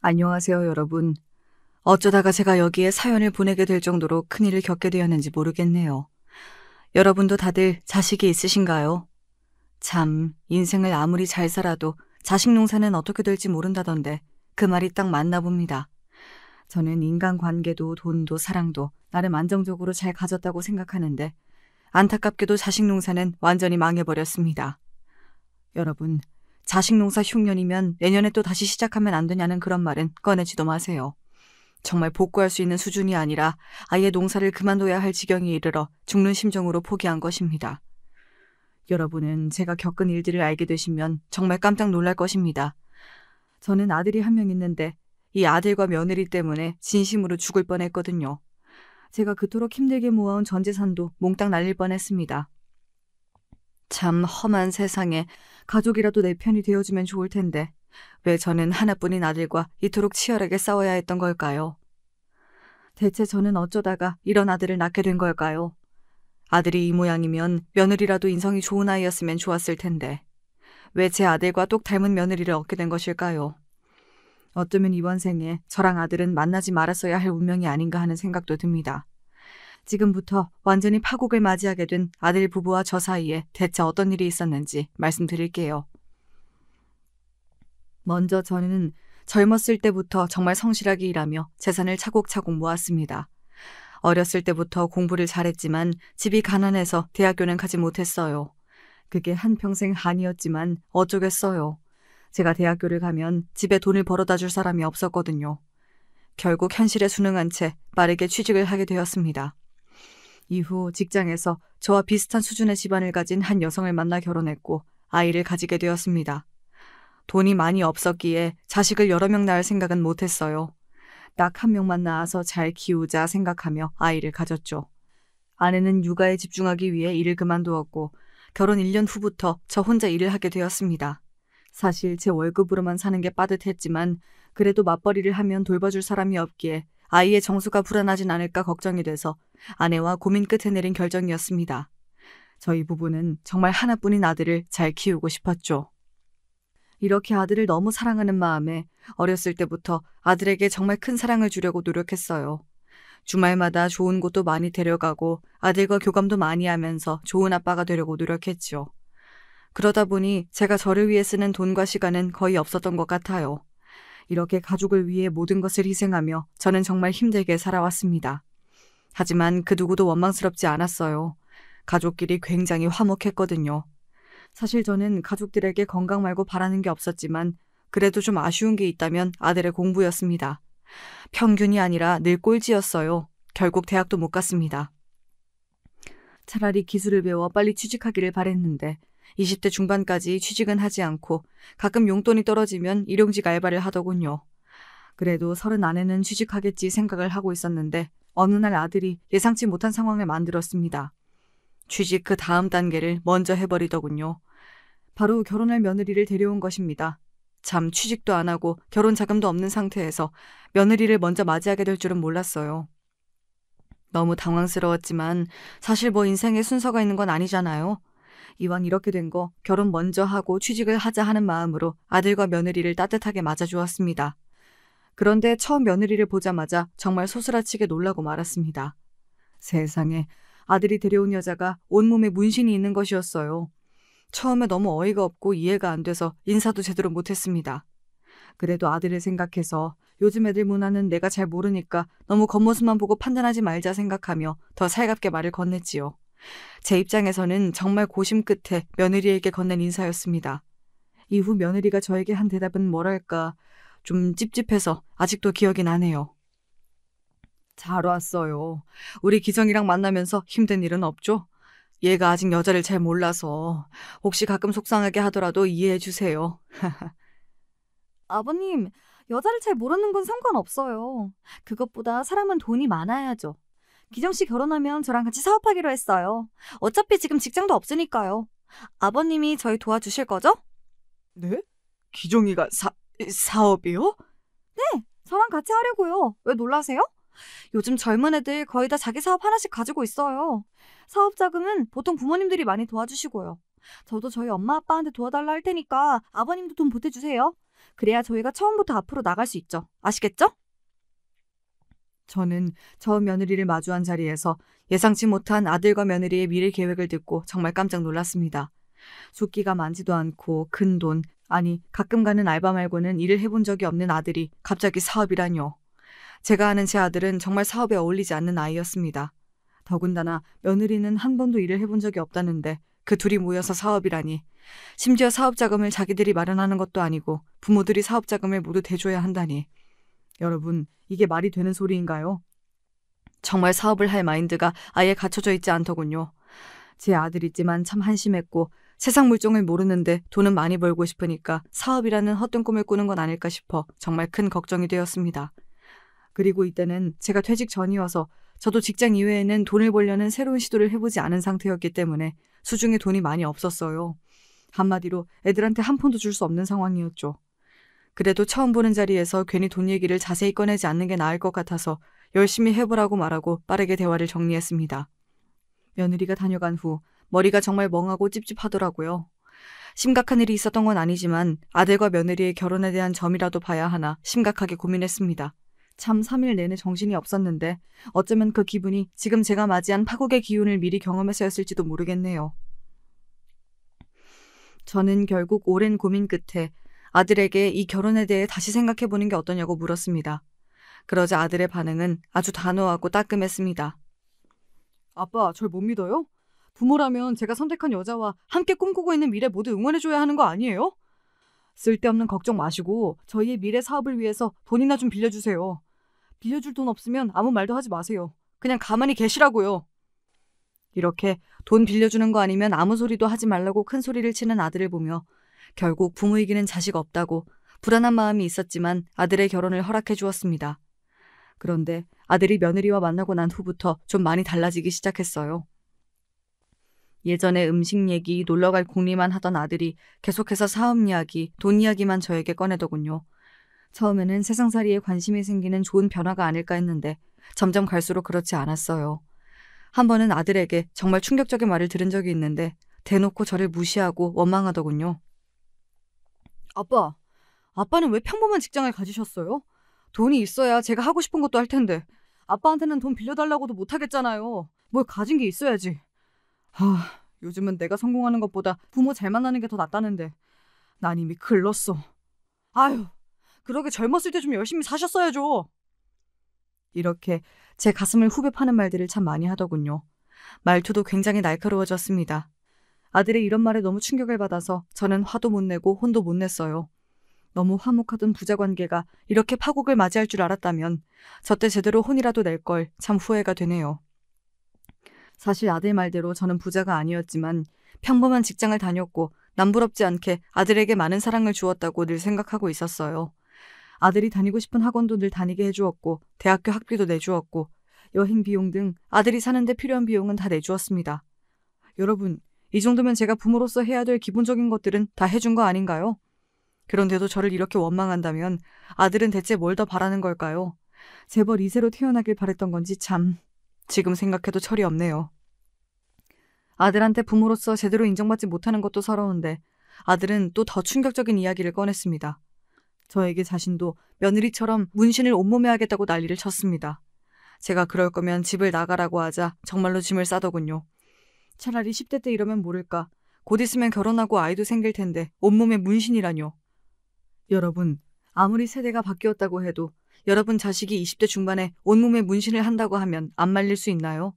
안녕하세요, 여러분. 어쩌다가 제가 여기에 사연을 보내게 될 정도로 큰일을 겪게 되었는지 모르겠네요. 여러분도 다들 자식이 있으신가요? 참, 인생을 아무리 잘 살아도 자식 농사는 어떻게 될지 모른다던데 그 말이 딱 맞나 봅니다. 저는 인간관계도 돈도 사랑도 나름 안정적으로 잘 가졌다고 생각하는데 안타깝게도 자식 농사는 완전히 망해버렸습니다. 여러분, 자식 농사 흉년이면 내년에 또 다시 시작하면 안 되냐는 그런 말은 꺼내지도 마세요. 정말 복구할 수 있는 수준이 아니라 아예 농사를 그만둬야 할 지경에 이르러 죽는 심정으로 포기한 것입니다. 여러분은 제가 겪은 일들을 알게 되시면 정말 깜짝 놀랄 것입니다. 저는 아들이 한 명 있는데 이 아들과 며느리 때문에 진심으로 죽을 뻔했거든요. 제가 그토록 힘들게 모아온 전 재산도 몽땅 날릴 뻔했습니다. 참 험한 세상에 가족이라도 내 편이 되어주면 좋을 텐데 왜 저는 하나뿐인 아들과 이토록 치열하게 싸워야 했던 걸까요? 대체 저는 어쩌다가 이런 아들을 낳게 된 걸까요? 아들이 이 모양이면 며느리라도 인성이 좋은 아이였으면 좋았을 텐데 왜 제 아들과 똑 닮은 며느리를 얻게 된 것일까요? 어쩌면 이번 생에 저랑 아들은 만나지 말았어야 할 운명이 아닌가 하는 생각도 듭니다. 지금부터 완전히 파국을 맞이하게 된 아들 부부와 저 사이에 대체 어떤 일이 있었는지 말씀드릴게요. 먼저 저는 젊었을 때부터 정말 성실하게 일하며 재산을 차곡차곡 모았습니다. 어렸을 때부터 공부를 잘했지만 집이 가난해서 대학교는 가지 못했어요. 그게 한평생 한이었지만 어쩌겠어요. 제가 대학교를 가면 집에 돈을 벌어다 줄 사람이 없었거든요. 결국 현실에 순응한 채 빠르게 취직을 하게 되었습니다. 이후 직장에서 저와 비슷한 수준의 집안을 가진 한 여성을 만나 결혼했고 아이를 가지게 되었습니다. 돈이 많이 없었기에 자식을 여러 명 낳을 생각은 못했어요. 딱 한 명만 낳아서 잘 키우자 생각하며 아이를 가졌죠. 아내는 육아에 집중하기 위해 일을 그만두었고 결혼 1년 후부터 저 혼자 일을 하게 되었습니다. 사실 제 월급으로만 사는 게 빠듯했지만 그래도 맞벌이를 하면 돌봐줄 사람이 없기에 아이의 정서가 불안하진 않을까 걱정이 돼서 아내와 고민 끝에 내린 결정이었습니다. 저희 부부는 정말 하나뿐인 아들을 잘 키우고 싶었죠. 이렇게 아들을 너무 사랑하는 마음에 어렸을 때부터 아들에게 정말 큰 사랑을 주려고 노력했어요. 주말마다 좋은 곳도 많이 데려가고 아들과 교감도 많이 하면서 좋은 아빠가 되려고 노력했죠. 그러다 보니 제가 저를 위해 쓰는 돈과 시간은 거의 없었던 것 같아요. 이렇게 가족을 위해 모든 것을 희생하며 저는 정말 힘들게 살아왔습니다. 하지만 그 누구도 원망스럽지 않았어요. 가족끼리 굉장히 화목했거든요. 사실 저는 가족들에게 건강 말고 바라는 게 없었지만 그래도 좀 아쉬운 게 있다면 아들의 공부였습니다. 평균이 아니라 늘 꼴찌였어요. 결국 대학도 못 갔습니다. 차라리 기술을 배워 빨리 취직하기를 바랬는데 20대 중반까지 취직은 하지 않고 가끔 용돈이 떨어지면 일용직 알바를 하더군요. 그래도 30 안에는 취직하겠지 생각을 하고 있었는데 어느 날 아들이 예상치 못한 상황을 만들었습니다. 취직 그 다음 단계를 먼저 해버리더군요. 바로 결혼할 며느리를 데려온 것입니다. 참 취직도 안 하고 결혼 자금도 없는 상태에서 며느리를 먼저 맞이하게 될 줄은 몰랐어요. 너무 당황스러웠지만 사실 뭐 인생에 순서가 있는 건 아니잖아요. 이왕 이렇게 된 거 결혼 먼저 하고 취직을 하자 하는 마음으로 아들과 며느리를 따뜻하게 맞아주었습니다. 그런데 처음 며느리를 보자마자 정말 소스라치게 놀라고 말았습니다. 세상에 아들이 데려온 여자가 온몸에 문신이 있는 것이었어요. 처음에 너무 어이가 없고 이해가 안 돼서 인사도 제대로 못했습니다. 그래도 아들을 생각해서 요즘 애들 문화는 내가 잘 모르니까 너무 겉모습만 보고 판단하지 말자 생각하며 더 살갑게 말을 건넸지요. 제 입장에서는 정말 고심 끝에 며느리에게 건넨 인사였습니다. 이후 며느리가 저에게 한 대답은 뭐랄까 좀 찝찝해서 아직도 기억이 나네요. 잘 왔어요. 우리 기정이랑 만나면서 힘든 일은 없죠? 얘가 아직 여자를 잘 몰라서 혹시 가끔 속상하게 하더라도 이해해 주세요. 아버님, 여자를 잘 모르는 건 상관없어요. 그것보다 사람은 돈이 많아야죠. 기정 씨 결혼하면 저랑 같이 사업하기로 했어요. 어차피 지금 직장도 없으니까요. 아버님이 저희 도와주실 거죠? 네? 기종이가 사업이요? 네, 저랑 같이 하려고요. 왜 놀라세요? 요즘 젊은 애들 거의 다 자기 사업 하나씩 가지고 있어요. 사업 자금은 보통 부모님들이 많이 도와주시고요. 저도 저희 엄마 아빠한테 도와달라 할 테니까 아버님도 돈 보태주세요. 그래야 저희가 처음부터 앞으로 나갈 수 있죠. 아시겠죠? 저는 저 며느리를 마주한 자리에서 예상치 못한 아들과 며느리의 미래 계획을 듣고 정말 깜짝 놀랐습니다. 숫기가 많지도 않고 큰 돈, 아니 가끔 가는 알바 말고는 일을 해본 적이 없는 아들이 갑자기 사업이라뇨. 제가 아는 제 아들은 정말 사업에 어울리지 않는 아이였습니다. 더군다나 며느리는 한 번도 일을 해본 적이 없다는데 그 둘이 모여서 사업이라니. 심지어 사업 자금을 자기들이 마련하는 것도 아니고 부모들이 사업 자금을 모두 대줘야 한다니. 여러분, 이게 말이 되는 소리인가요? 정말 사업을 할 마인드가 아예 갖춰져 있지 않더군요. 제 아들이지만 참 한심했고 세상 물정을 모르는데 돈은 많이 벌고 싶으니까 사업이라는 헛된 꿈을 꾸는 건 아닐까 싶어 정말 큰 걱정이 되었습니다. 그리고 이때는 제가 퇴직 전이어서 저도 직장 이외에는 돈을 벌려는 새로운 시도를 해보지 않은 상태였기 때문에 수중에 돈이 많이 없었어요. 한마디로 애들한테 한 푼도 줄 수 없는 상황이었죠. 그래도 처음 보는 자리에서 괜히 돈 얘기를 자세히 꺼내지 않는 게 나을 것 같아서 열심히 해보라고 말하고 빠르게 대화를 정리했습니다. 며느리가 다녀간 후 머리가 정말 멍하고 찝찝하더라고요. 심각한 일이 있었던 건 아니지만 아들과 며느리의 결혼에 대한 점이라도 봐야 하나 심각하게 고민했습니다. 참 3일 내내 정신이 없었는데 어쩌면 그 기분이 지금 제가 맞이한 파국의 기운을 미리 경험해서였을지도 모르겠네요. 저는 결국 오랜 고민 끝에 아들에게 이 결혼에 대해 다시 생각해보는 게 어떠냐고 물었습니다. 그러자 아들의 반응은 아주 단호하고 따끔했습니다. 아빠, 절 못 믿어요? 부모라면 제가 선택한 여자와 함께 꿈꾸고 있는 미래 모두 응원해줘야 하는 거 아니에요? 쓸데없는 걱정 마시고 저희의 미래 사업을 위해서 돈이나 좀 빌려주세요. 빌려줄 돈 없으면 아무 말도 하지 마세요. 그냥 가만히 계시라고요. 이렇게 돈 빌려주는 거 아니면 아무 소리도 하지 말라고 큰 소리를 치는 아들을 보며 결국 부모 이기는 자식 없다고 불안한 마음이 있었지만 아들의 결혼을 허락해 주었습니다. 그런데 아들이 며느리와 만나고 난 후부터 좀 많이 달라지기 시작했어요. 예전에 음식 얘기, 놀러갈 궁리만 하던 아들이 계속해서 사업 이야기, 돈 이야기만 저에게 꺼내더군요. 처음에는 세상살이에 관심이 생기는 좋은 변화가 아닐까 했는데 점점 갈수록 그렇지 않았어요. 한 번은 아들에게 정말 충격적인 말을 들은 적이 있는데 대놓고 저를 무시하고 원망하더군요. 아빠는 왜 평범한 직장을 가지셨어요? 돈이 있어야 제가 하고 싶은 것도 할 텐데 아빠한테는 돈 빌려달라고도 못하겠잖아요. 뭘 가진 게 있어야지. 요즘은 내가 성공하는 것보다 부모 잘 만나는 게 더 낫다는데 난 이미 글렀어. 아유, 그러게 젊었을 때 좀 열심히 사셨어야죠. 이렇게 제 가슴을 후벼 파는 말들을 참 많이 하더군요. 말투도 굉장히 날카로워졌습니다. 아들의 이런 말에 너무 충격을 받아서 저는 화도 못 내고 혼도 못 냈어요. 너무 화목하던 부자 관계가 이렇게 파국을 맞이할 줄 알았다면 저때 제대로 혼이라도 낼 걸 참 후회가 되네요. 사실 아들 말대로 저는 부자가 아니었지만 평범한 직장을 다녔고 남부럽지 않게 아들에게 많은 사랑을 주었다고 늘 생각하고 있었어요. 아들이 다니고 싶은 학원도 늘 다니게 해주었고 대학교 학비도 내주었고 여행 비용 등 아들이 사는데 필요한 비용은 다 내주었습니다. 여러분, 이 정도면 제가 부모로서 해야 될 기본적인 것들은 다 해준 거 아닌가요? 그런데도 저를 이렇게 원망한다면 아들은 대체 뭘 더 바라는 걸까요? 재벌 2세로 태어나길 바랬던 건지 참 지금 생각해도 철이 없네요. 아들한테 부모로서 제대로 인정받지 못하는 것도 서러운데 아들은 또 더 충격적인 이야기를 꺼냈습니다. 저에게 자신도 며느리처럼 문신을 온몸에 하겠다고 난리를 쳤습니다. 제가 그럴 거면 집을 나가라고 하자 정말로 짐을 싸더군요. 차라리 10대 때 이러면 모를까. 곧 있으면 결혼하고 아이도 생길 텐데 온몸에 문신이라뇨. 여러분, 아무리 세대가 바뀌었다고 해도 여러분 자식이 20대 중반에 온몸에 문신을 한다고 하면 안 말릴 수 있나요?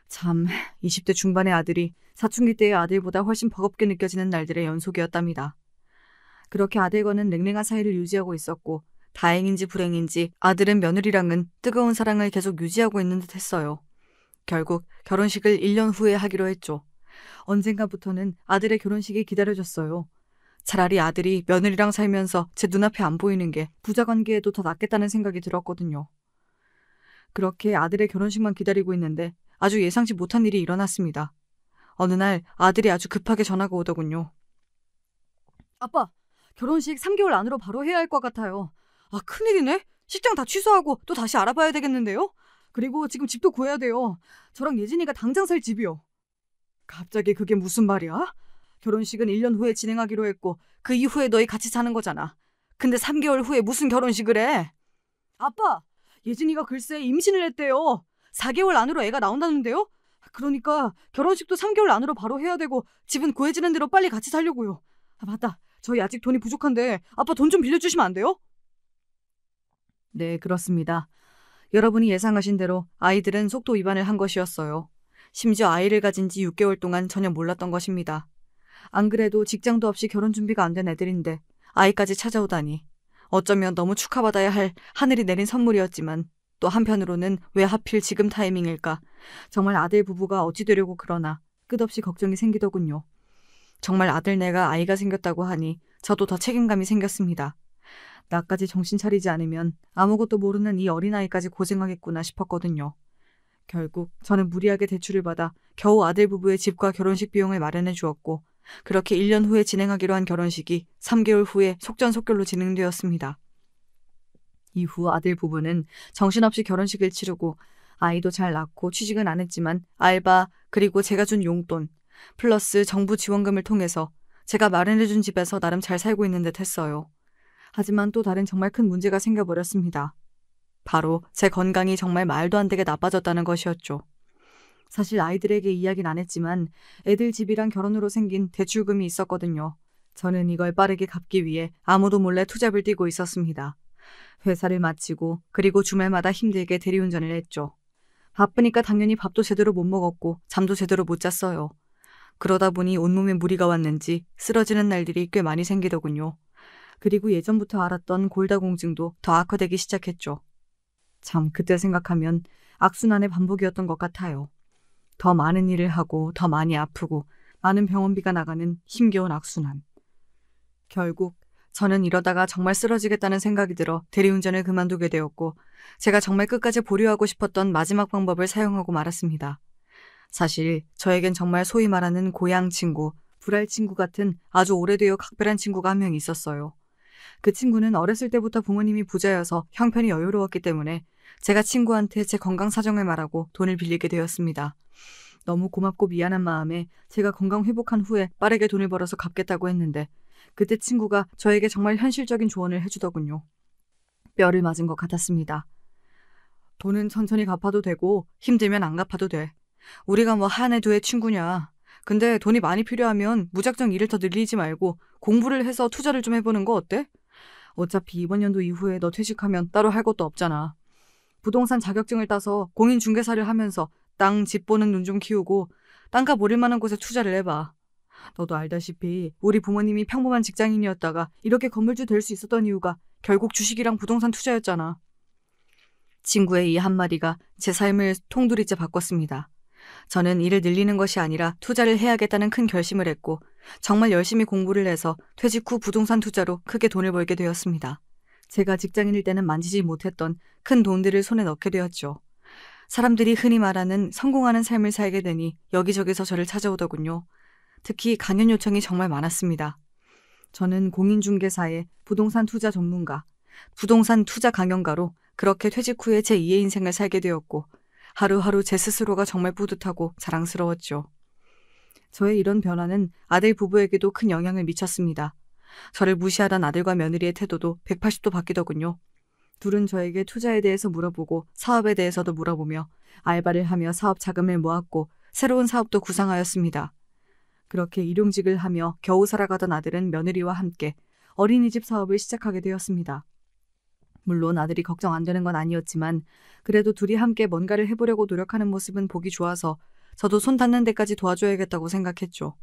참, 20대 중반의 아들이 사춘기 때의 아들보다 훨씬 버겁게 느껴지는 날들의 연속이었답니다. 그렇게 아들과는 냉랭한 사이를 유지하고 있었고 다행인지 불행인지 아들은 며느리랑은 뜨거운 사랑을 계속 유지하고 있는 듯 했어요. 결국 결혼식을 1년 후에 하기로 했죠. 언젠가부터는 아들의 결혼식이 기다려졌어요. 차라리 아들이 며느리랑 살면서 제 눈앞에 안 보이는 게 부자 관계에도 더 낫겠다는 생각이 들었거든요. 그렇게 아들의 결혼식만 기다리고 있는데 아주 예상치 못한 일이 일어났습니다. 어느 날 아들이 아주 급하게 전화가 오더군요. 아빠, 결혼식 3개월 안으로 바로 해야 할 것 같아요. 큰일이네. 식장 다 취소하고 또 다시 알아봐야 되겠는데요. 그리고 지금 집도 구해야 돼요. 저랑 예진이가 당장 살 집이요. 갑자기 그게 무슨 말이야? 결혼식은 1년 후에 진행하기로 했고 그 이후에 너희 같이 사는 거잖아. 근데 3개월 후에 무슨 결혼식을 해? 아빠, 예진이가 글쎄 임신을 했대요. 4개월 안으로 애가 나온다는데요? 그러니까 결혼식도 3개월 안으로 바로 해야 되고 집은 구해지는 대로 빨리 같이 살려고요. 아, 맞다. 저희 아직 돈이 부족한데 아빠 돈 좀 빌려주시면 안 돼요? 네, 그렇습니다. 여러분이 예상하신 대로 아이들은 속도 위반을 한 것이었어요. 심지어 아이를 가진 지 6개월 동안 전혀 몰랐던 것입니다. 안 그래도 직장도 없이 결혼 준비가 안 된 애들인데 아이까지 찾아오다니. 어쩌면 너무 축하받아야 할 하늘이 내린 선물이었지만 또 한편으로는 왜 하필 지금 타이밍일까? 정말 아들 부부가 어찌 되려고 그러나 끝없이 걱정이 생기더군요. 정말 아들내가 아이가 생겼다고 하니 저도 더 책임감이 생겼습니다. 나까지 정신 차리지 않으면 아무것도 모르는 이 어린아이까지 고생하겠구나 싶었거든요. 결국 저는 무리하게 대출을 받아 겨우 아들 부부의 집과 결혼식 비용을 마련해 주었고 그렇게 1년 후에 진행하기로 한 결혼식이 3개월 후에 속전속결로 진행되었습니다. 이후 아들 부부는 정신없이 결혼식을 치르고 아이도 잘 낳고 취직은 안 했지만 알바 그리고 제가 준 용돈 플러스 정부 지원금을 통해서 제가 마련해준 집에서 나름 잘 살고 있는 듯 했어요. 하지만 또 다른 정말 큰 문제가 생겨버렸습니다. 바로 제 건강이 정말 말도 안 되게 나빠졌다는 것이었죠. 사실 아이들에게 이야기는 안 했지만 애들 집이랑 결혼으로 생긴 대출금이 있었거든요. 저는 이걸 빠르게 갚기 위해 아무도 몰래 투잡을 뛰고 있었습니다. 회사를 마치고 그리고 주말마다 힘들게 대리운전을 했죠. 바쁘니까 당연히 밥도 제대로 못 먹었고 잠도 제대로 못 잤어요. 그러다 보니 온몸에 무리가 왔는지 쓰러지는 날들이 꽤 많이 생기더군요. 그리고 예전부터 알았던 골다공증도 더 악화되기 시작했죠. 참 그때 생각하면 악순환의 반복이었던 것 같아요. 더 많은 일을 하고 더 많이 아프고 많은 병원비가 나가는 힘겨운 악순환. 결국 저는 이러다가 정말 쓰러지겠다는 생각이 들어 대리운전을 그만두게 되었고 제가 정말 끝까지 보류하고 싶었던 마지막 방법을 사용하고 말았습니다. 사실 저에겐 정말 소위 말하는 고향 친구, 불알 친구 같은 아주 오래되어 각별한 친구가 한 명 있었어요. 그 친구는 어렸을 때부터 부모님이 부자여서 형편이 여유로웠기 때문에 제가 친구한테 제 건강 사정을 말하고 돈을 빌리게 되었습니다. 너무 고맙고 미안한 마음에 제가 건강 회복한 후에 빠르게 돈을 벌어서 갚겠다고 했는데 그때 친구가 저에게 정말 현실적인 조언을 해주더군요. 뼈를 맞은 것 같았습니다. 돈은 천천히 갚아도 되고 힘들면 안 갚아도 돼. 우리가 뭐 한 해 두 해 친구냐. 근데 돈이 많이 필요하면 무작정 일을 더 늘리지 말고 공부를 해서 투자를 좀 해보는 거 어때? 어차피 이번 연도 이후에 너 퇴직하면 따로 할 것도 없잖아. 부동산 자격증을 따서 공인중개사를 하면서 땅, 집 보는 눈 좀 키우고 땅값 오를 만한 곳에 투자를 해봐. 너도 알다시피 우리 부모님이 평범한 직장인이었다가 이렇게 건물주 될 수 있었던 이유가 결국 주식이랑 부동산 투자였잖아. 친구의 이 한마디가 제 삶을 통두리째 바꿨습니다. 저는 일을 늘리는 것이 아니라 투자를 해야겠다는 큰 결심을 했고 정말 열심히 공부를 해서 퇴직 후 부동산 투자로 크게 돈을 벌게 되었습니다. 제가 직장인일 때는 만지지 못했던 큰 돈들을 손에 넣게 되었죠. 사람들이 흔히 말하는 성공하는 삶을 살게 되니 여기저기서 저를 찾아오더군요. 특히 강연 요청이 정말 많았습니다. 저는 공인중개사의 부동산 투자 전문가, 부동산 투자 강연가로 그렇게 퇴직 후에 제 2의 인생을 살게 되었고 하루하루 제 스스로가 정말 뿌듯하고 자랑스러웠죠. 저의 이런 변화는 아들 부부에게도 큰 영향을 미쳤습니다. 저를 무시하던 아들과 며느리의 태도도 180도 바뀌더군요. 둘은 저에게 투자에 대해서 물어보고 사업에 대해서도 물어보며 알바를 하며 사업 자금을 모았고 새로운 사업도 구상하였습니다. 그렇게 일용직을 하며 겨우 살아가던 아들은 며느리와 함께 어린이집 사업을 시작하게 되었습니다. 물론 아들이 걱정 안 되는 건 아니었지만 그래도 둘이 함께 뭔가를 해보려고 노력하는 모습은 보기 좋아서 저도 손 닿는 데까지 도와줘야겠다고 생각했죠.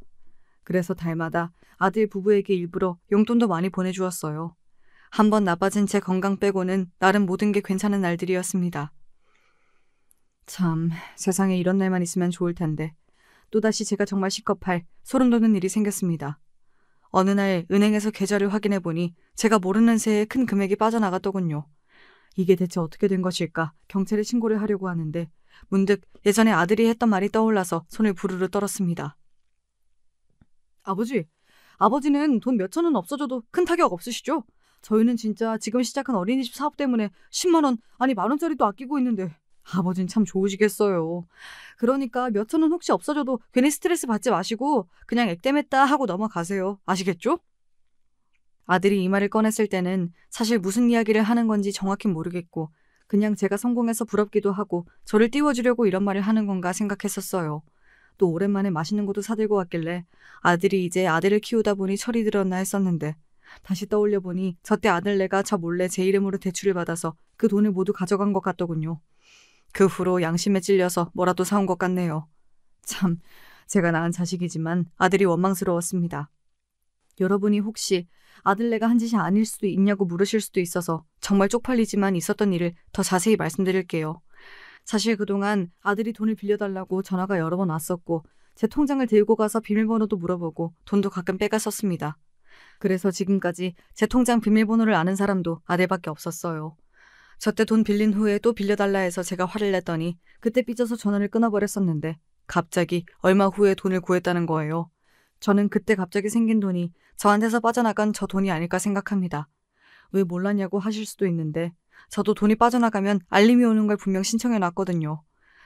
그래서 달마다 아들 부부에게 일부러 용돈도 많이 보내주었어요. 한번 나빠진 제 건강 빼고는 나름 모든 게 괜찮은 날들이었습니다. 참, 세상에 이런 날만 있으면 좋을 텐데 또다시 제가 정말 시겁할 소름 돋는 일이 생겼습니다. 어느 날 은행에서 계좌를 확인해 보니 제가 모르는 새에 큰 금액이 빠져나갔더군요. 이게 대체 어떻게 된 것일까 경찰에 신고를 하려고 하는데 문득 예전에 아들이 했던 말이 떠올라서 손을 부르르 떨었습니다. 아버지는 돈 몇천 원 없어져도 큰 타격 없으시죠? 저희는 진짜 지금 시작한 어린이집 사업 때문에 10만 원, 아니 10,000원짜리도 아끼고 있는데 아버진 참 좋으시겠어요. 그러니까 몇천 원 혹시 없어져도 괜히 스트레스 받지 마시고 그냥 액땜했다 하고 넘어가세요. 아시겠죠? 아들이 이 말을 꺼냈을 때는 사실 무슨 이야기를 하는 건지 정확히 모르겠고 그냥 제가 성공해서 부럽기도 하고 저를 띄워주려고 이런 말을 하는 건가 생각했었어요. 또 오랜만에 맛있는 것도 사들고 왔길래 아들이 이제 아들을 키우다 보니 철이 들었나 했었는데 다시 떠올려 보니 저때 아들네가 저 몰래 제 이름으로 대출을 받아서 그 돈을 모두 가져간 것 같더군요. 그 후로 양심에 찔려서 뭐라도 사온 것 같네요. 참, 제가 낳은 자식이지만 아들이 원망스러웠습니다. 여러분이 혹시 아들네가 한 짓이 아닐 수도 있냐고 물으실 수도 있어서 정말 쪽팔리지만 있었던 일을 더 자세히 말씀드릴게요. 사실 그동안 아들이 돈을 빌려달라고 전화가 여러 번 왔었고 제 통장을 들고 가서 비밀번호도 물어보고 돈도 가끔 빼갔었습니다. 그래서 지금까지 제 통장 비밀번호를 아는 사람도 아들밖에 없었어요. 저때 돈 빌린 후에 또 빌려달라 해서 제가 화를 냈더니 그때 삐져서 전화를 끊어버렸었는데 갑자기 얼마 후에 돈을 구했다는 거예요. 저는 그때 갑자기 생긴 돈이 저한테서 빠져나간 저 돈이 아닐까 생각합니다. 왜 몰랐냐고 하실 수도 있는데 저도 돈이 빠져나가면 알림이 오는 걸 분명 신청해놨거든요.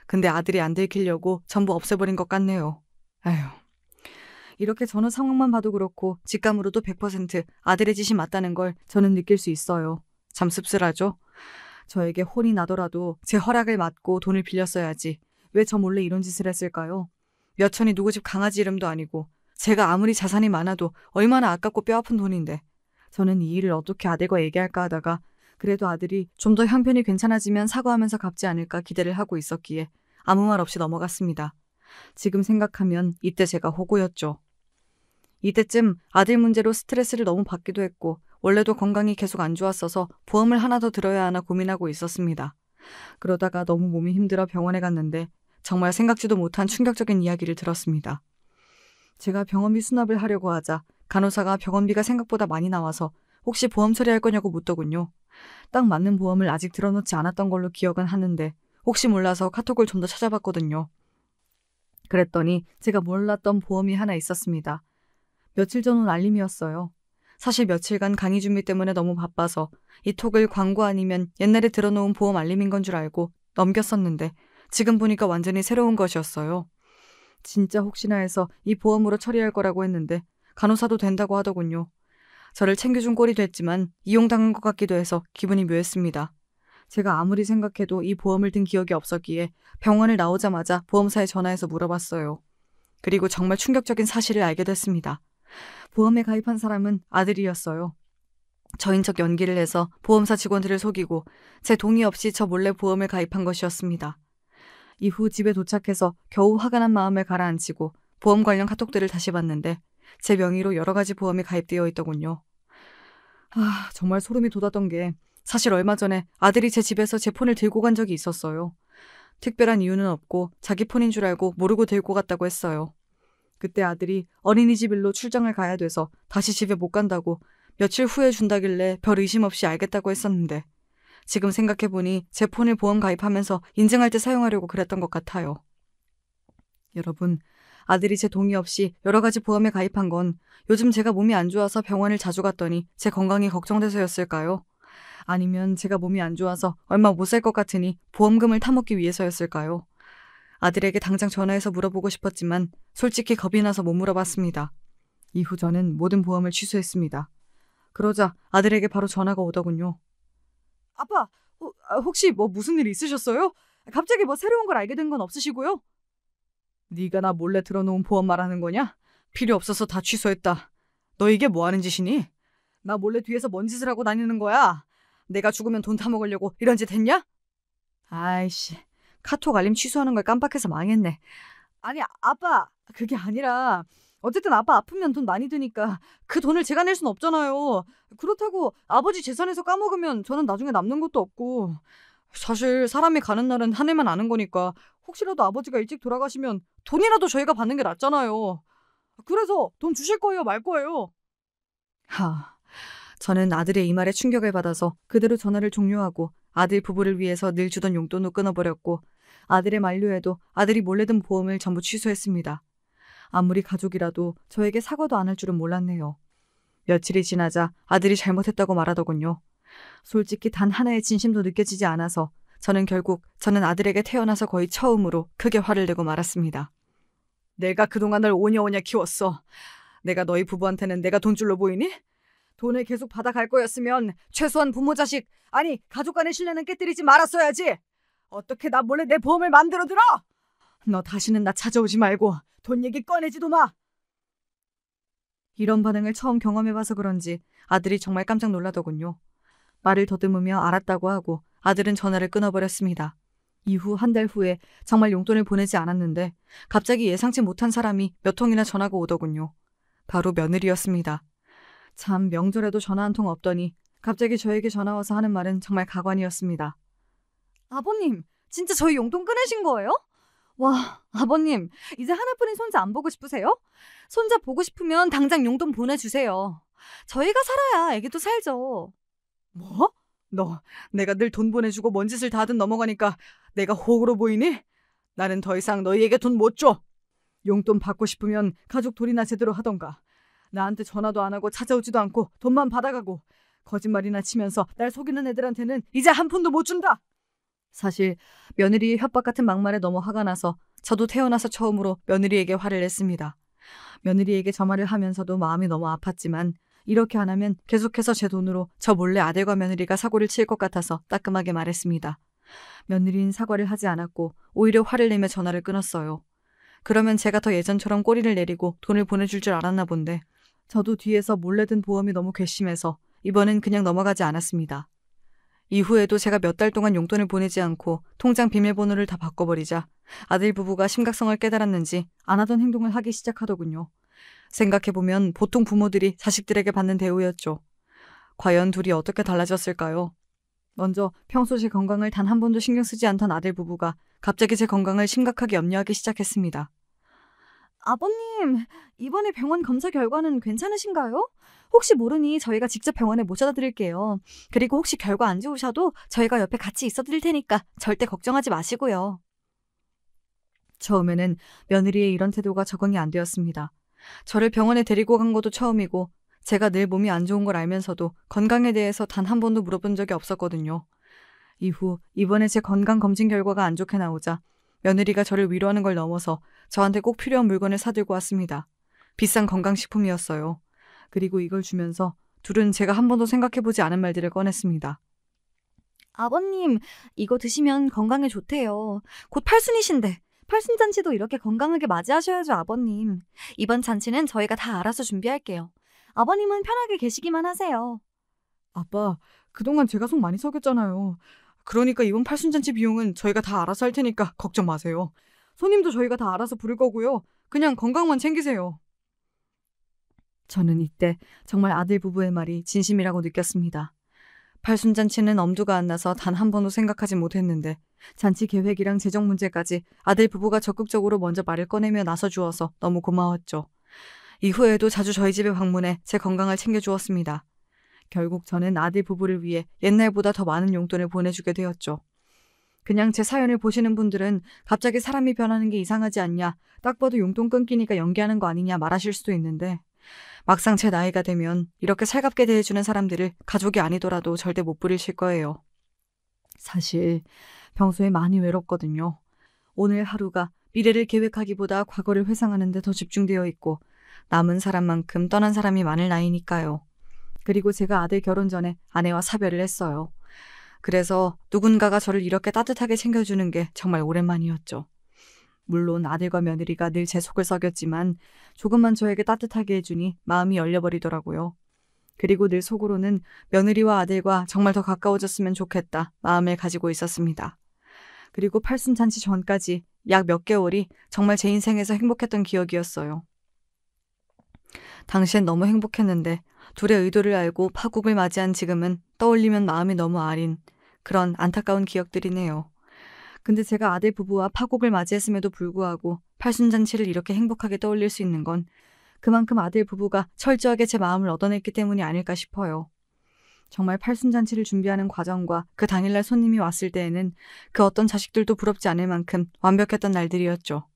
근데 아들이 안 들키려고 전부 없애버린 것 같네요. 에휴. 이렇게 저는 상황만 봐도 그렇고 직감으로도 100% 아들의 짓이 맞다는 걸 저는 느낄 수 있어요. 참 씁쓸하죠? 저에게 혼이 나더라도 제 허락을 받고 돈을 빌렸어야지. 왜 저 몰래 이런 짓을 했을까요? 몇천이 누구 집 강아지 이름도 아니고 제가 아무리 자산이 많아도 얼마나 아깝고 뼈아픈 돈인데 저는 이 일을 어떻게 아들과 얘기할까 하다가 그래도 아들이 좀 더 형편이 괜찮아지면 사과하면서 갚지 않을까 기대를 하고 있었기에 아무 말 없이 넘어갔습니다. 지금 생각하면 이때 제가 호구였죠. 이때쯤 아들 문제로 스트레스를 너무 받기도 했고 원래도 건강이 계속 안 좋았어서 보험을 하나 더 들어야 하나 고민하고 있었습니다. 그러다가 너무 몸이 힘들어 병원에 갔는데 정말 생각지도 못한 충격적인 이야기를 들었습니다. 제가 병원비 수납을 하려고 하자 간호사가 병원비가 생각보다 많이 나와서 혹시 보험 처리할 거냐고 묻더군요. 딱 맞는 보험을 아직 들어놓지 않았던 걸로 기억은 하는데 혹시 몰라서 카톡을 좀 더 찾아봤거든요. 그랬더니 제가 몰랐던 보험이 하나 있었습니다. 며칠 전 온 알림이었어요. 사실 며칠간 강의 준비 때문에 너무 바빠서 이 톡을 광고 아니면 옛날에 들어놓은 보험 알림인 건 줄 알고 넘겼었는데 지금 보니까 완전히 새로운 것이었어요. 진짜 혹시나 해서 이 보험으로 처리할 거라고 했는데 간호사도 된다고 하더군요. 저를 챙겨준 꼴이 됐지만 이용당한 것 같기도 해서 기분이 묘했습니다. 제가 아무리 생각해도 이 보험을 든 기억이 없었기에 병원을 나오자마자 보험사에 전화해서 물어봤어요. 그리고 정말 충격적인 사실을 알게 됐습니다. 보험에 가입한 사람은 아들이었어요. 저인 척 연기를 해서 보험사 직원들을 속이고 제 동의 없이 저 몰래 보험을 가입한 것이었습니다. 이후 집에 도착해서 겨우 화가 난 마음을 가라앉히고 보험 관련 카톡들을 다시 봤는데 제 명의로 여러 가지 보험이 가입되어 있더군요. 정말 소름이 돋았던 게 사실 얼마 전에 아들이 제 집에서 제 폰을 들고 간 적이 있었어요. 특별한 이유는 없고 자기 폰인 줄 알고 모르고 들고 갔다고 했어요. 그때 아들이 어린이집 일로 출장을 가야 돼서 다시 집에 못 간다고 며칠 후에 준다길래 별 의심 없이 알겠다고 했었는데 지금 생각해보니 제 폰을 보험 가입하면서 인증할 때 사용하려고 그랬던 것 같아요. 여러분, 아들이 제 동의 없이 여러 가지 보험에 가입한 건 요즘 제가 몸이 안 좋아서 병원을 자주 갔더니 제 건강이 걱정돼서였을까요? 아니면 제가 몸이 안 좋아서 얼마 못 살 것 같으니 보험금을 타먹기 위해서였을까요? 아들에게 당장 전화해서 물어보고 싶었지만 솔직히 겁이 나서 못 물어봤습니다. 이후 저는 모든 보험을 취소했습니다. 그러자 아들에게 바로 전화가 오더군요. 아빠, 혹시 무슨 일 있으셨어요? 갑자기 새로운 걸 알게 된 건 없으시고요? 네가 나 몰래 들어놓은 보험 말하는 거냐? 필요 없어서 다 취소했다. 너 이게 뭐 하는 짓이니? 나 몰래 뒤에서 뭔 짓을 하고 다니는 거야? 내가 죽으면 돈 타먹으려고 이런 짓 했냐? 아이씨, 카톡 알림 취소하는 걸 깜빡해서 망했네. 아니, 아빠, 그게 아니라 어쨌든 아빠 아프면 돈 많이 드니까 그 돈을 제가 낼 순 없잖아요. 그렇다고 아버지 재산에서 까먹으면 저는 나중에 남는 것도 없고 사실 사람이 가는 날은 한 해만 아는 거니까 혹시라도 아버지가 일찍 돌아가시면 돈이라도 저희가 받는 게 낫잖아요. 그래서 돈 주실 거예요, 말 거예요? 저는 아들의 이 말에 충격을 받아서 그대로 전화를 종료하고 아들 부부를 위해서 늘 주던 용돈도 끊어버렸고 아들의 만류에도 아들이 몰래 든 보험을 전부 취소했습니다. 아무리 가족이라도 저에게 사과도 안 할 줄은 몰랐네요. 며칠이 지나자 아들이 잘못했다고 말하더군요. 솔직히 단 하나의 진심도 느껴지지 않아서 저는 아들에게 태어나서 거의 처음으로 크게 화를 내고 말았습니다. 내가 그동안 널 오냐오냐 키웠어. 내가 너희 부부한테는 내가 돈줄로 보이니? 돈을 계속 받아갈 거였으면 최소한 부모 자식, 아니 가족 간의 신뢰는 깨뜨리지 말았어야지. 어떻게 나 몰래 내 보험을 만들어 들어? 너 다시는 나 찾아오지 말고 돈 얘기 꺼내지도 마. 이런 반응을 처음 경험해봐서 그런지 아들이 정말 깜짝 놀라더군요. 말을 더듬으며 알았다고 하고 아들은 전화를 끊어버렸습니다. 이후 한 달 후에 정말 용돈을 보내지 않았는데 갑자기 예상치 못한 사람이 몇 통이나 전화가 오더군요. 바로 며느리였습니다. 참 명절에도 전화 한 통 없더니 갑자기 저에게 전화 와서 하는 말은 정말 가관이었습니다. 아버님, 진짜 저희 용돈 끊으신 거예요? 와, 아버님, 이제 하나뿐인 손자 안 보고 싶으세요? 손자 보고 싶으면 당장 용돈 보내주세요. 저희가 살아야 애기도 살죠. 뭐? 너 내가 늘 돈 보내주고 뭔 짓을 다 하든 넘어가니까 내가 호구로 보이니? 나는 더 이상 너희에게 돈 못 줘. 용돈 받고 싶으면 가족 돌이나 제대로 하던가. 나한테 전화도 안 하고 찾아오지도 않고 돈만 받아가고 거짓말이나 치면서 날 속이는 애들한테는 이제 한 푼도 못 준다. 사실 며느리의 협박 같은 막말에 너무 화가 나서 저도 태어나서 처음으로 며느리에게 화를 냈습니다. 며느리에게 저 말을 하면서도 마음이 너무 아팠지만 이렇게 안 하면 계속해서 제 돈으로 저 몰래 아들과 며느리가 사고를 칠 것 같아서 따끔하게 말했습니다. 며느리는 사과를 하지 않았고 오히려 화를 내며 전화를 끊었어요. 그러면 제가 더 예전처럼 꼬리를 내리고 돈을 보내줄 줄 알았나 본데 저도 뒤에서 몰래 든 보험이 너무 괘씸해서 이번엔 그냥 넘어가지 않았습니다. 이후에도 제가 몇 달 동안 용돈을 보내지 않고 통장 비밀번호를 다 바꿔버리자 아들 부부가 심각성을 깨달았는지 안 하던 행동을 하기 시작하더군요. 생각해보면 보통 부모들이 자식들에게 받는 대우였죠. 과연 둘이 어떻게 달라졌을까요? 먼저 평소 제 건강을 단 한 번도 신경 쓰지 않던 아들 부부가 갑자기 제 건강을 심각하게 염려하기 시작했습니다. 아버님, 이번에 병원 검사 결과는 괜찮으신가요? 혹시 모르니 저희가 직접 병원에 모셔다 드릴게요. 그리고 혹시 결과 안 좋으셔도 저희가 옆에 같이 있어 드릴 테니까 절대 걱정하지 마시고요. 처음에는 며느리의 이런 태도가 적응이 안 되었습니다. 저를 병원에 데리고 간 것도 처음이고 제가 늘 몸이 안 좋은 걸 알면서도 건강에 대해서 단 한 번도 물어본 적이 없었거든요. 이후 이번에 제 건강 검진 결과가 안 좋게 나오자 며느리가 저를 위로하는 걸 넘어서 저한테 꼭 필요한 물건을 사들고 왔습니다. 비싼 건강식품이었어요. 그리고 이걸 주면서 둘은 제가 한 번도 생각해보지 않은 말들을 꺼냈습니다. 아버님, 이거 드시면 건강에 좋대요. 곧 팔순이신데 팔순잔치도 이렇게 건강하게 맞이하셔야죠, 아버님. 이번 잔치는 저희가 다 알아서 준비할게요. 아버님은 편하게 계시기만 하세요. 아빠, 그동안 제가 속 많이 썩였잖아요. 그러니까 이번 팔순잔치 비용은 저희가 다 알아서 할 테니까 걱정 마세요. 손님도 저희가 다 알아서 부를 거고요. 그냥 건강만 챙기세요. 저는 이때 정말 아들 부부의 말이 진심이라고 느꼈습니다. 팔순잔치는 엄두가 안 나서 단 한 번도 생각하지 못했는데 잔치 계획이랑 재정 문제까지 아들 부부가 적극적으로 먼저 말을 꺼내며 나서주어서 너무 고마웠죠. 이후에도 자주 저희 집에 방문해 제 건강을 챙겨주었습니다. 결국 저는 아들 부부를 위해 옛날보다 더 많은 용돈을 보내주게 되었죠. 그냥 제 사연을 보시는 분들은 갑자기 사람이 변하는 게 이상하지 않냐, 딱 봐도 용돈 끊기니까 연기하는 거 아니냐 말하실 수도 있는데 막상 제 나이가 되면 이렇게 살갑게 대해주는 사람들을 가족이 아니더라도 절대 못 부리실 거예요. 사실 평소에 많이 외롭거든요. 오늘 하루가 미래를 계획하기보다 과거를 회상하는 데 더 집중되어 있고 남은 사람만큼 떠난 사람이 많을 나이니까요. 그리고 제가 아들 결혼 전에 아내와 사별을 했어요. 그래서 누군가가 저를 이렇게 따뜻하게 챙겨주는 게 정말 오랜만이었죠. 물론 아들과 며느리가 늘 제 속을 썩였지만 조금만 저에게 따뜻하게 해주니 마음이 열려버리더라고요. 그리고 늘 속으로는 며느리와 아들과 정말 더 가까워졌으면 좋겠다 마음을 가지고 있었습니다. 그리고 팔순잔치 전까지 약 몇 개월이 정말 제 인생에서 행복했던 기억이었어요. 당시엔 너무 행복했는데 둘의 의도를 알고 파국을 맞이한 지금은 떠올리면 마음이 너무 아린 그런 안타까운 기억들이네요. 근데 제가 아들 부부와 파국을 맞이했음에도 불구하고 팔순잔치를 이렇게 행복하게 떠올릴 수 있는 건 그만큼 아들 부부가 철저하게 제 마음을 얻어냈기 때문이 아닐까 싶어요. 정말 팔순잔치를 준비하는 과정과 그 당일날 손님이 왔을 때에는 그 어떤 자식들도 부럽지 않을 만큼 완벽했던 날들이었죠.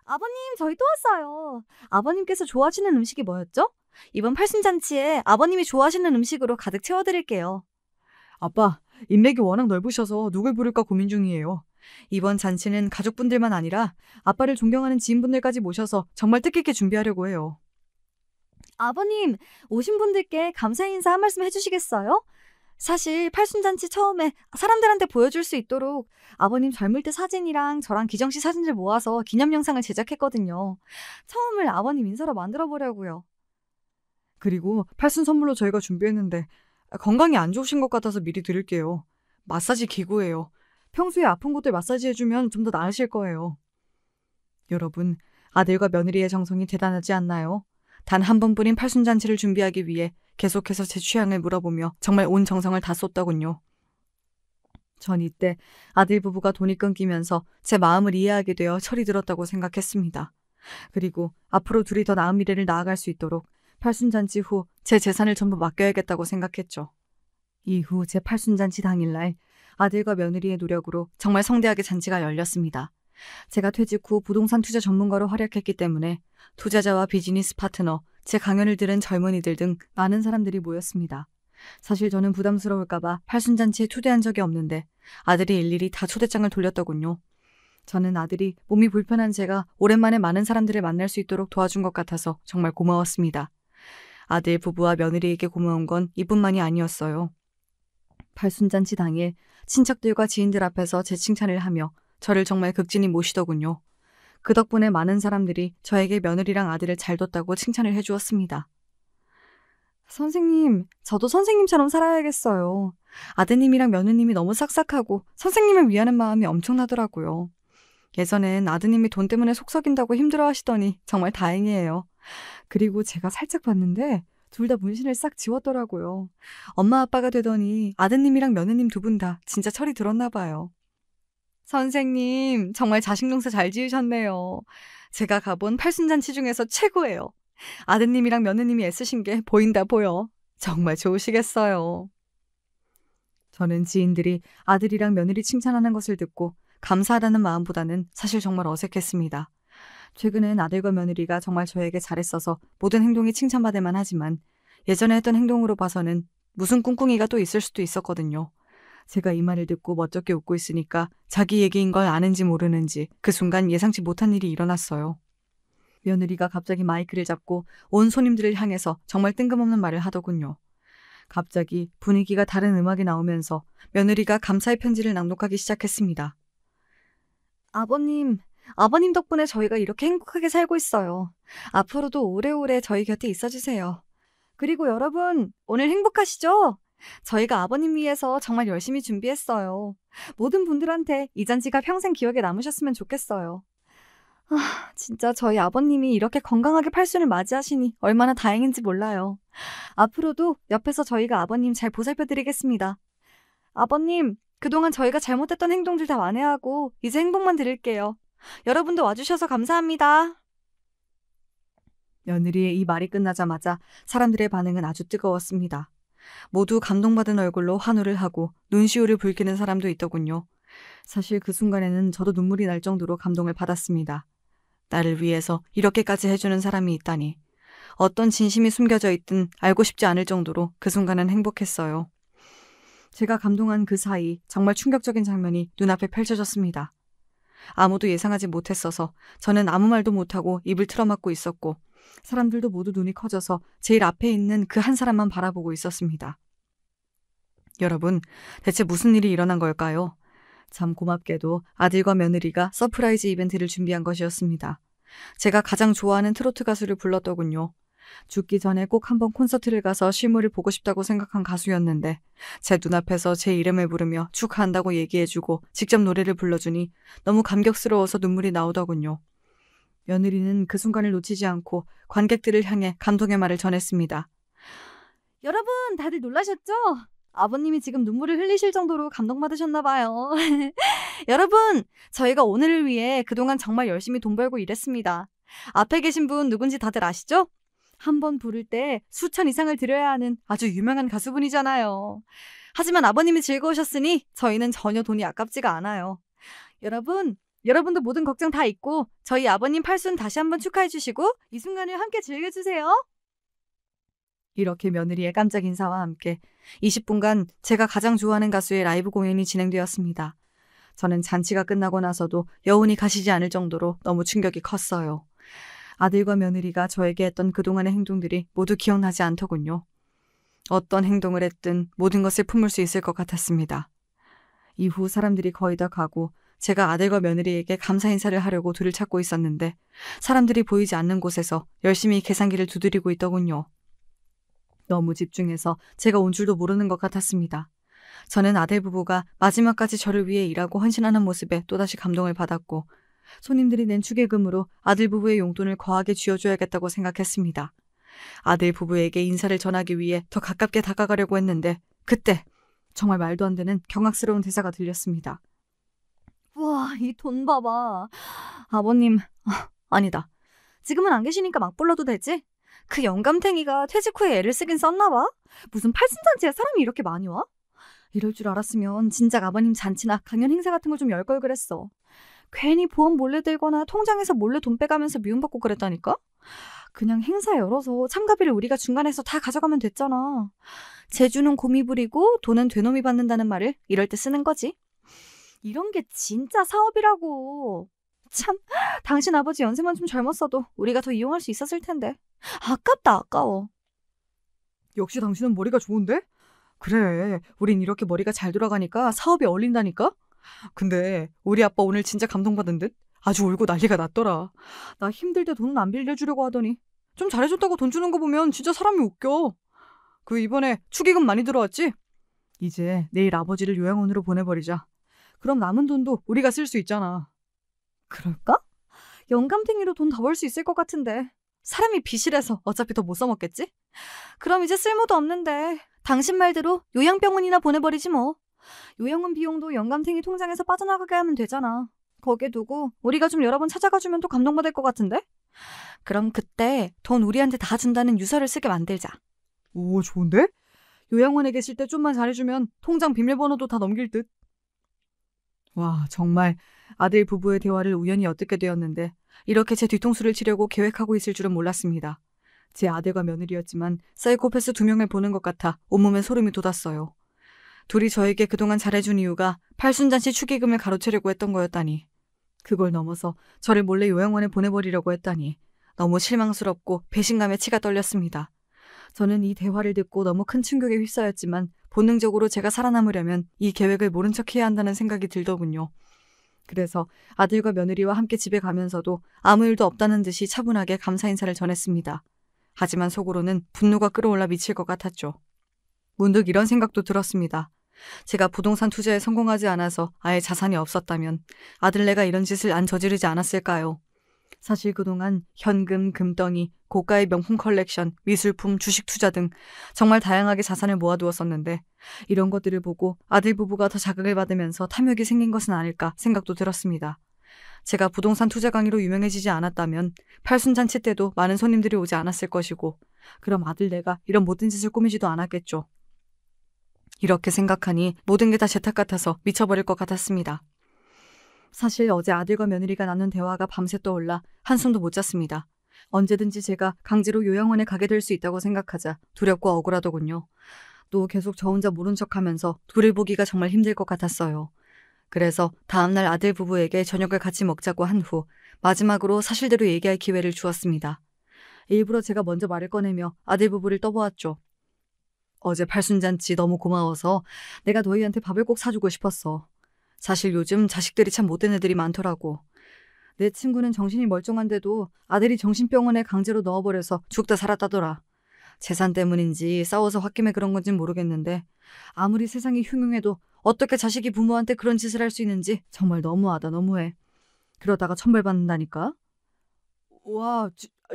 아버님, 저희 또 왔어요. 아버님께서 좋아하시는 음식이 뭐였죠? 이번 팔순잔치에 아버님이 좋아하시는 음식으로 가득 채워드릴게요. 아빠, 인맥이 워낙 넓으셔서 누굴 부를까 고민 중이에요. 이번 잔치는 가족분들만 아니라 아빠를 존경하는 지인분들까지 모셔서 정말 뜻깊게 준비하려고 해요. 아버님, 오신 분들께 감사 인사 한 말씀 해주시겠어요? 사실 팔순잔치 처음에 사람들한테 보여줄 수 있도록 아버님 젊을 때 사진이랑 저랑 기정씨 사진들 모아서 기념 영상을 제작했거든요. 처음을 아버님 인사로 만들어 보려고요. 그리고 팔순 선물로 저희가 준비했는데 건강이 안 좋으신 것 같아서 미리 드릴게요. 마사지 기구예요. 평소에 아픈 곳들 마사지 해주면 좀 더 나으실 거예요. 여러분, 아들과 며느리의 정성이 대단하지 않나요? 단 한 번뿐인 팔순잔치를 준비하기 위해 계속해서 제 취향을 물어보며 정말 온 정성을 다 쏟더군요. 전 이때 아들 부부가 돈이 끊기면서 제 마음을 이해하게 되어 철이 들었다고 생각했습니다. 그리고 앞으로 둘이 더 나은 미래를 나아갈 수 있도록 팔순잔치 후 제 재산을 전부 맡겨야겠다고 생각했죠. 이후 제 팔순잔치 당일날 아들과 며느리의 노력으로 정말 성대하게 잔치가 열렸습니다. 제가 퇴직 후 부동산 투자 전문가로 활약했기 때문에 투자자와 비즈니스 파트너, 제 강연을 들은 젊은이들 등 많은 사람들이 모였습니다. 사실 저는 부담스러울까봐 팔순잔치에 초대한 적이 없는데 아들이 일일이 다 초대장을 돌렸더군요. 저는 아들이 몸이 불편한 제가 오랜만에 많은 사람들을 만날 수 있도록 도와준 것 같아서 정말 고마웠습니다. 아들 부부와 며느리에게 고마운 건 이뿐만이 아니었어요. 팔순잔치 당일 친척들과 지인들 앞에서 제 칭찬을 하며 저를 정말 극진히 모시더군요. 그 덕분에 많은 사람들이 저에게 며느리랑 아들을 잘 뒀다고 칭찬을 해주었습니다. 선생님, 저도 선생님처럼 살아야겠어요. 아드님이랑 며느님이 너무 싹싹하고 선생님을 위하는 마음이 엄청나더라고요. 예전엔 아드님이 돈 때문에 속 썩인다고 힘들어하시더니 정말 다행이에요. 그리고 제가 살짝 봤는데 둘 다 문신을 싹 지웠더라고요. 엄마 아빠가 되더니 아드님이랑 며느님 두 분 다 진짜 철이 들었나 봐요. 선생님, 정말 자식 농사 잘 지으셨네요. 제가 가본 팔순잔치 중에서 최고예요. 아드님이랑 며느님이 애쓰신 게 보인다 보여. 정말 좋으시겠어요. 저는 지인들이 아들이랑 며느리 칭찬하는 것을 듣고 감사하다는 마음보다는 사실 정말 어색했습니다. 최근엔 아들과 며느리가 정말 저에게 잘했어서 모든 행동이 칭찬받을만 하지만 예전에 했던 행동으로 봐서는 무슨 꿍꿍이가 또 있을 수도 있었거든요. 제가 이 말을 듣고 멋쩍게 웃고 있으니까 자기 얘기인 걸 아는지 모르는지 그 순간 예상치 못한 일이 일어났어요. 며느리가 갑자기 마이크를 잡고 온 손님들을 향해서 정말 뜬금없는 말을 하더군요. 갑자기 분위기가 다른 음악이 나오면서 며느리가 감사의 편지를 낭독하기 시작했습니다. 아버님 덕분에 저희가 이렇게 행복하게 살고 있어요. 앞으로도 오래오래 저희 곁에 있어주세요. 그리고 여러분, 오늘 행복하시죠? 저희가 아버님 위해서 정말 열심히 준비했어요. 모든 분들한테 이 잔치가 평생 기억에 남으셨으면 좋겠어요. 진짜 저희 아버님이 이렇게 건강하게 팔순을 맞이하시니 얼마나 다행인지 몰라요. 앞으로도 옆에서 저희가 아버님 잘 보살펴드리겠습니다. 아버님, 그동안 저희가 잘못했던 행동들 다 완회하고 이제 행복만 드릴게요. 여러분도 와주셔서 감사합니다. 며느리의 이 말이 끝나자마자 사람들의 반응은 아주 뜨거웠습니다. 모두 감동받은 얼굴로 환호를 하고 눈시울을 붉히는 사람도 있더군요. 사실 그 순간에는 저도 눈물이 날 정도로 감동을 받았습니다. 나를 위해서 이렇게까지 해주는 사람이 있다니. 어떤 진심이 숨겨져 있든 알고 싶지 않을 정도로 그 순간은 행복했어요. 제가 감동한 그 사이 정말 충격적인 장면이 눈앞에 펼쳐졌습니다. 아무도 예상하지 못했어서 저는 아무 말도 못하고 입을 틀어막고 있었고 사람들도 모두 눈이 커져서 제일 앞에 있는 그 한 사람만 바라보고 있었습니다. 여러분, 대체 무슨 일이 일어난 걸까요? 참 고맙게도 아들과 며느리가 서프라이즈 이벤트를 준비한 것이었습니다. 제가 가장 좋아하는 트로트 가수를 불렀더군요. 죽기 전에 꼭 한번 콘서트를 가서 실물을 보고 싶다고 생각한 가수였는데 제 눈앞에서 제 이름을 부르며 축하한다고 얘기해주고 직접 노래를 불러주니 너무 감격스러워서 눈물이 나오더군요. 며느리는 그 순간을 놓치지 않고 관객들을 향해 감동의 말을 전했습니다. 여러분, 다들 놀라셨죠? 아버님이 지금 눈물을 흘리실 정도로 감동받으셨나 봐요. 여러분, 저희가 오늘을 위해 그동안 정말 열심히 돈 벌고 일했습니다. 앞에 계신 분 누군지 다들 아시죠? 한 번 부를 때 수천 이상을 들여야 하는 아주 유명한 가수분이잖아요. 하지만 아버님이 즐거우셨으니 저희는 전혀 돈이 아깝지가 않아요. 여러분도 모든 걱정 다 잊고 저희 아버님 팔순 다시 한번 축하해 주시고 이 순간을 함께 즐겨주세요. 이렇게 며느리의 깜짝 인사와 함께 20분간 제가 가장 좋아하는 가수의 라이브 공연이 진행되었습니다. 저는 잔치가 끝나고 나서도 여운이 가시지 않을 정도로 너무 충격이 컸어요. 아들과 며느리가 저에게 했던 그동안의 행동들이 모두 기억나지 않더군요. 어떤 행동을 했든 모든 것을 품을 수 있을 것 같았습니다. 이후 사람들이 거의 다 가고 제가 아들과 며느리에게 감사 인사를 하려고 둘을 찾고 있었는데 사람들이 보이지 않는 곳에서 열심히 계산기를 두드리고 있더군요. 너무 집중해서 제가 온 줄도 모르는 것 같았습니다. 저는 아들 부부가 마지막까지 저를 위해 일하고 헌신하는 모습에 또다시 감동을 받았고 손님들이 낸 축의금으로 아들 부부의 용돈을 거하게 쥐어줘야겠다고 생각했습니다. 아들 부부에게 인사를 전하기 위해 더 가깝게 다가가려고 했는데 그때 정말 말도 안 되는 경악스러운 대사가 들렸습니다. 와, 이 돈 봐봐. 아버님, 아니다. 지금은 안 계시니까 막 불러도 되지? 그 영감탱이가 퇴직 후에 애를 쓰긴 썼나 봐? 무슨 팔순잔치에 사람이 이렇게 많이 와? 이럴 줄 알았으면 진작 아버님 잔치나 강연 행사 같은 걸 좀 열 걸 그랬어. 괜히 보험 몰래 들거나 통장에서 몰래 돈 빼가면서 미움받고 그랬다니까? 그냥 행사 열어서 참가비를 우리가 중간에서 다 가져가면 됐잖아. 재주는 곰이 부리고 돈은 되놈이 받는다는 말을 이럴 때 쓰는 거지. 이런 게 진짜 사업이라고. 참, 당신 아버지 연세만 좀 젊었어도 우리가 더 이용할 수 있었을 텐데. 아깝다, 아까워. 역시 당신은 머리가 좋은데? 그래, 우린 이렇게 머리가 잘 돌아가니까 사업이 어울린다니까? 근데 우리 아빠 오늘 진짜 감동받은 듯? 아주 울고 난리가 났더라. 나 힘들 때 돈은 안 빌려주려고 하더니 좀 잘해줬다고 돈 주는 거 보면 진짜 사람이 웃겨. 그 이번에 축의금 많이 들어왔지? 이제 내일 아버지를 요양원으로 보내버리자. 그럼 남은 돈도 우리가 쓸 수 있잖아. 그럴까? 영감탱이로 돈 더 벌 수 있을 것 같은데. 사람이 빚이라서 어차피 더 못 써먹겠지? 그럼 이제 쓸모도 없는데 당신 말대로 요양병원이나 보내버리지 뭐. 요양원 비용도 영감탱이 통장에서 빠져나가게 하면 되잖아. 거기에 두고 우리가 좀 여러 번 찾아가주면 또 감동받을 것 같은데? 그럼 그때 돈 우리한테 다 준다는 유서를 쓰게 만들자. 오, 좋은데? 요양원에 계실 때 좀만 잘해주면 통장 비밀번호도 다 넘길 듯. 와, 정말 아들 부부의 대화를 우연히 엿듣게 되었는데 이렇게 제 뒤통수를 치려고 계획하고 있을 줄은 몰랐습니다. 제 아들과 며느리였지만 사이코패스 2명을 보는 것 같아 온몸에 소름이 돋았어요. 둘이 저에게 그동안 잘해준 이유가 팔순잔치 축의금을 가로채려고 했던 거였다니. 그걸 넘어서 저를 몰래 요양원에 보내버리려고 했다니. 너무 실망스럽고 배신감에 치가 떨렸습니다. 저는 이 대화를 듣고 너무 큰 충격에 휩싸였지만 본능적으로 제가 살아남으려면 이 계획을 모른 척해야 한다는 생각이 들더군요. 그래서 아들과 며느리와 함께 집에 가면서도 아무 일도 없다는 듯이 차분하게 감사 인사를 전했습니다. 하지만 속으로는 분노가 끌어올라 미칠 것 같았죠. 문득 이런 생각도 들었습니다. 제가 부동산 투자에 성공하지 않아서 아예 자산이 없었다면 아들네가 이런 짓을 안 저지르지 않았을까요? 사실 그동안 현금, 금덩이, 고가의 명품 컬렉션, 미술품, 주식 투자 등 정말 다양하게 자산을 모아두었었는데 이런 것들을 보고 아들 부부가 더 자극을 받으면서 탐욕이 생긴 것은 아닐까 생각도 들었습니다. 제가 부동산 투자 강의로 유명해지지 않았다면 팔순잔치 때도 많은 손님들이 오지 않았을 것이고 그럼 아들네가 이런 모든 짓을 꾸미지도 않았겠죠. 이렇게 생각하니 모든 게 다 제 탓 같아서 미쳐버릴 것 같았습니다. 사실 어제 아들과 며느리가 나눈 대화가 밤새 떠올라 한숨도 못 잤습니다. 언제든지 제가 강제로 요양원에 가게 될 수 있다고 생각하자 두렵고 억울하더군요. 또 계속 저 혼자 모른 척하면서 둘을 보기가 정말 힘들 것 같았어요. 그래서 다음날 아들 부부에게 저녁을 같이 먹자고 한 후 마지막으로 사실대로 얘기할 기회를 주었습니다. 일부러 제가 먼저 말을 꺼내며 아들 부부를 떠보았죠. 어제 팔순잔치 너무 고마워서 내가 너희한테 밥을 꼭 사주고 싶었어. 사실 요즘 자식들이 참 못된 애들이 많더라고. 내 친구는 정신이 멀쩡한데도 아들이 정신병원에 강제로 넣어버려서 죽다 살았다더라. 재산 때문인지 싸워서 홧김에 그런 건진 모르겠는데 아무리 세상이 흉흉해도 어떻게 자식이 부모한테 그런 짓을 할 수 있는지 정말 너무하다, 너무해. 그러다가 천벌받는다니까. 와,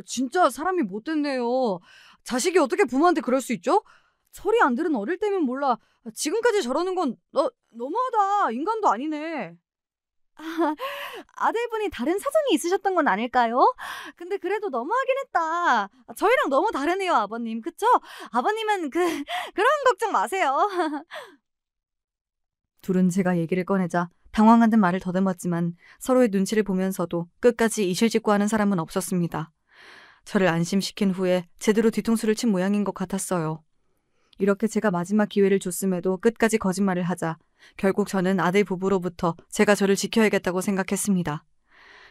진짜 사람이 못됐네요. 자식이 어떻게 부모한테 그럴 수 있죠? 철이 안 들은 어릴 때면 몰라. 지금까지 저러는 건 너무하다. 인간도 아니네. 아들분이 다른 사정이 있으셨던 건 아닐까요? 근데 그래도 너무하긴 했다. 저희랑 너무 다르네요, 아버님. 그쵸? 아버님은 그런 걱정 마세요. 둘은 제가 얘기를 꺼내자 당황한 듯 말을 더듬었지만 서로의 눈치를 보면서도 끝까지 이실직고하는 사람은 없었습니다. 저를 안심시킨 후에 제대로 뒤통수를 친 모양인 것 같았어요. 이렇게 제가 마지막 기회를 줬음에도 끝까지 거짓말을 하자 결국 저는 아들 부부로부터 제가 저를 지켜야겠다고 생각했습니다.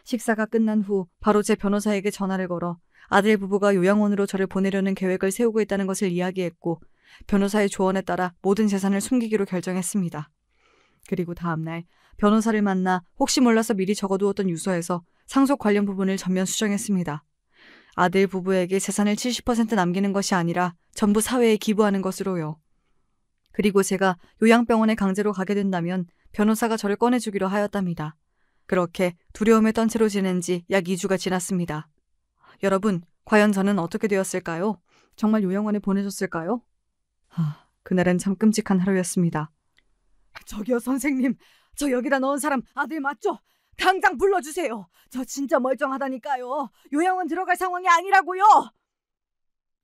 식사가 끝난 후 바로 제 변호사에게 전화를 걸어 아들 부부가 요양원으로 저를 보내려는 계획을 세우고 있다는 것을 이야기했고 변호사의 조언에 따라 모든 재산을 숨기기로 결정했습니다. 그리고 다음날 변호사를 만나 혹시 몰라서 미리 적어두었던 유서에서 상속 관련 부분을 전면 수정했습니다. 아들 부부에게 재산을 70% 남기는 것이 아니라 전부 사회에 기부하는 것으로요. 그리고 제가 요양병원에 강제로 가게 된다면 변호사가 저를 꺼내주기로 하였답니다. 그렇게 두려움에 떤 채로 지낸 지 약 2주가 지났습니다. 여러분, 과연 저는 어떻게 되었을까요? 정말 요양원에 보내줬을까요? 그날은 참 끔찍한 하루였습니다. 저기요, 선생님. 저 여기다 넣은 사람 아들 맞죠? 당장 불러주세요. 저 진짜 멀쩡하다니까요. 요양원 들어갈 상황이 아니라고요.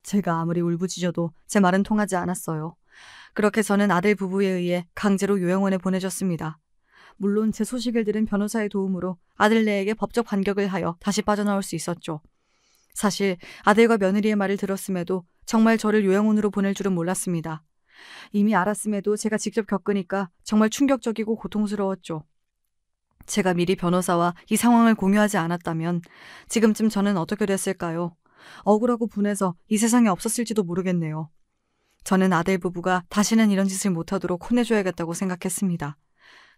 제가 아무리 울부짖어도 제 말은 통하지 않았어요. 그렇게 저는 아들 부부에 의해 강제로 요양원에 보내졌습니다. 물론 제 소식을 들은 변호사의 도움으로 아들네에게 법적 반격을 하여 다시 빠져나올 수 있었죠. 사실 아들과 며느리의 말을 들었음에도 정말 저를 요양원으로 보낼 줄은 몰랐습니다. 이미 알았음에도 제가 직접 겪으니까 정말 충격적이고 고통스러웠죠. 제가 미리 변호사와 이 상황을 공유하지 않았다면 지금쯤 저는 어떻게 됐을까요? 억울하고 분해서 이 세상에 없었을지도 모르겠네요. 저는 아들 부부가 다시는 이런 짓을 못하도록 혼내줘야겠다고 생각했습니다.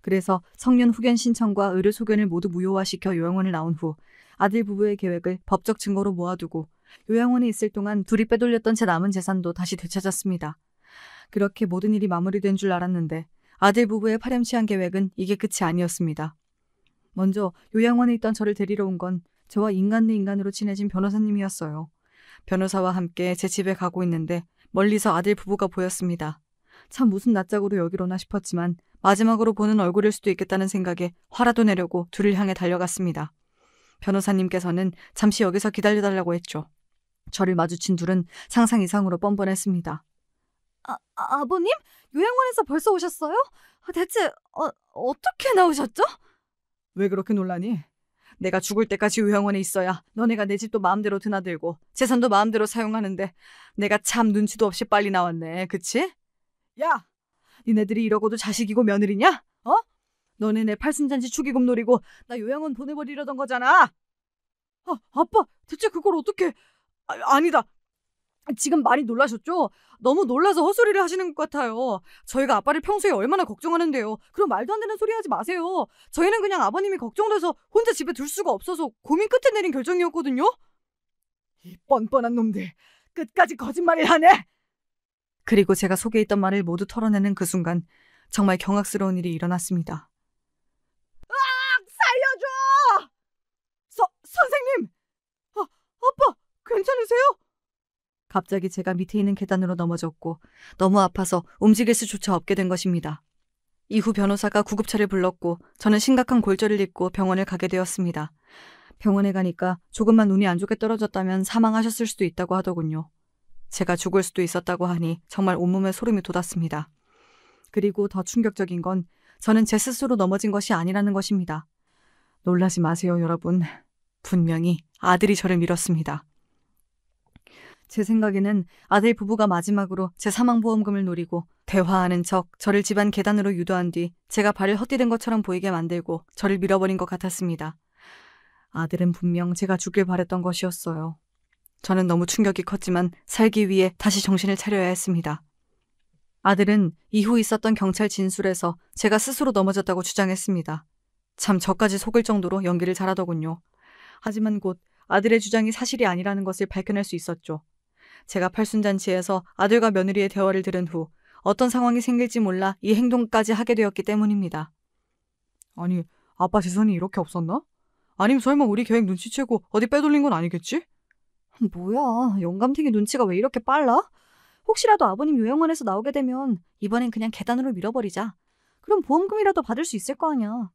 그래서 성년 후견 신청과 의료 소견을 모두 무효화시켜 요양원을 나온 후 아들 부부의 계획을 법적 증거로 모아두고 요양원에 있을 동안 둘이 빼돌렸던 제 남은 재산도 다시 되찾았습니다. 그렇게 모든 일이 마무리된 줄 알았는데 아들 부부의 파렴치한 계획은 이게 끝이 아니었습니다. 먼저 요양원에 있던 저를 데리러 온 건 저와 인간 대 인간으로 친해진 변호사님이었어요. 변호사와 함께 제 집에 가고 있는데 멀리서 아들 부부가 보였습니다. 참 무슨 낯짝으로 여기로 오나 싶었지만 마지막으로 보는 얼굴일 수도 있겠다는 생각에 화라도 내려고 둘을 향해 달려갔습니다. 변호사님께서는 잠시 여기서 기다려달라고 했죠. 저를 마주친 둘은 상상 이상으로 뻔뻔했습니다. 아버님? 요양원에서 벌써 오셨어요? 대체 어떻게 나오셨죠? 왜 그렇게 놀라니? 내가 죽을 때까지 요양원에 있어야 너네가 내 집도 마음대로 드나들고 재산도 마음대로 사용하는데 내가 참 눈치도 없이 빨리 나왔네. 그치? 야! 니네들이 이러고도 자식이고 며느리냐? 너네 내 팔순잔치 축의금 노리고 나 요양원 보내버리려던 거잖아. 아빠, 대체 그걸 어떻게... 아니다. 지금 많이 놀라셨죠? 너무 놀라서 헛소리를 하시는 것 같아요. 저희가 아빠를 평소에 얼마나 걱정하는데요. 그럼 말도 안 되는 소리 하지 마세요. 저희는 그냥 아버님이 걱정돼서 혼자 집에 둘 수가 없어서 고민 끝에 내린 결정이었거든요. 이 뻔뻔한 놈들, 끝까지 거짓말을 하네. 그리고 제가 속에 있던 말을 모두 털어내는 그 순간 정말 경악스러운 일이 일어났습니다. 살려줘! 선생님! 아빠, 괜찮으세요? 갑자기 제가 밑에 있는 계단으로 넘어졌고 너무 아파서 움직일 수조차 없게 된 것입니다. 이후 변호사가 구급차를 불렀고 저는 심각한 골절을 입고 병원을 가게 되었습니다. 병원에 가니까 조금만 눈이 안 좋게 떨어졌다면 사망하셨을 수도 있다고 하더군요. 제가 죽을 수도 있었다고 하니 정말 온몸에 소름이 돋았습니다. 그리고 더 충격적인 건 저는 제 스스로 넘어진 것이 아니라는 것입니다. 놀라지 마세요, 여러분. 분명히 아들이 저를 밀었습니다. 제 생각에는 아들 부부가 마지막으로 제 사망보험금을 노리고 대화하는 척 저를 집안 계단으로 유도한 뒤 제가 발을 헛디딘 것처럼 보이게 만들고 저를 밀어버린 것 같았습니다. 아들은 분명 제가 죽길 바랬던 것이었어요. 저는 너무 충격이 컸지만 살기 위해 다시 정신을 차려야 했습니다. 아들은 이후 있었던 경찰 진술에서 제가 스스로 넘어졌다고 주장했습니다. 참 저까지 속을 정도로 연기를 잘하더군요. 하지만 곧 아들의 주장이 사실이 아니라는 것을 밝혀낼 수 있었죠. 제가 팔순잔치에서 아들과 며느리의 대화를 들은 후 어떤 상황이 생길지 몰라 이 행동까지 하게 되었기 때문입니다. 아니, 아빠 재산이 이렇게 없었나? 아님 설마 우리 계획 눈치채고 어디 빼돌린 건 아니겠지? 뭐야, 영감탱이 눈치가 왜 이렇게 빨라? 혹시라도 아버님 요양원에서 나오게 되면 이번엔 그냥 계단으로 밀어버리자. 그럼 보험금이라도 받을 수 있을 거 아니야.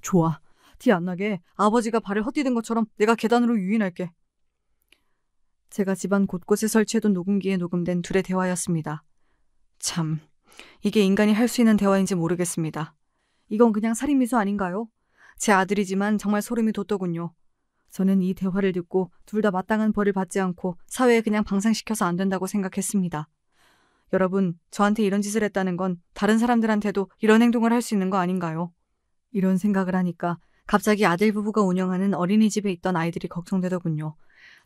좋아. 티 안 나게 아버지가 발을 헛디딘 것처럼 내가 계단으로 유인할게. 제가 집안 곳곳에 설치해둔 녹음기에 녹음된 둘의 대화였습니다. 참, 이게 인간이 할 수 있는 대화인지 모르겠습니다. 이건 그냥 살인미수 아닌가요? 제 아들이지만 정말 소름이 돋더군요. 저는 이 대화를 듣고 둘 다 마땅한 벌을 받지 않고 사회에 그냥 방생시켜서 안 된다고 생각했습니다. 여러분, 저한테 이런 짓을 했다는 건 다른 사람들한테도 이런 행동을 할 수 있는 거 아닌가요? 이런 생각을 하니까 갑자기 아들 부부가 운영하는 어린이집에 있던 아이들이 걱정되더군요.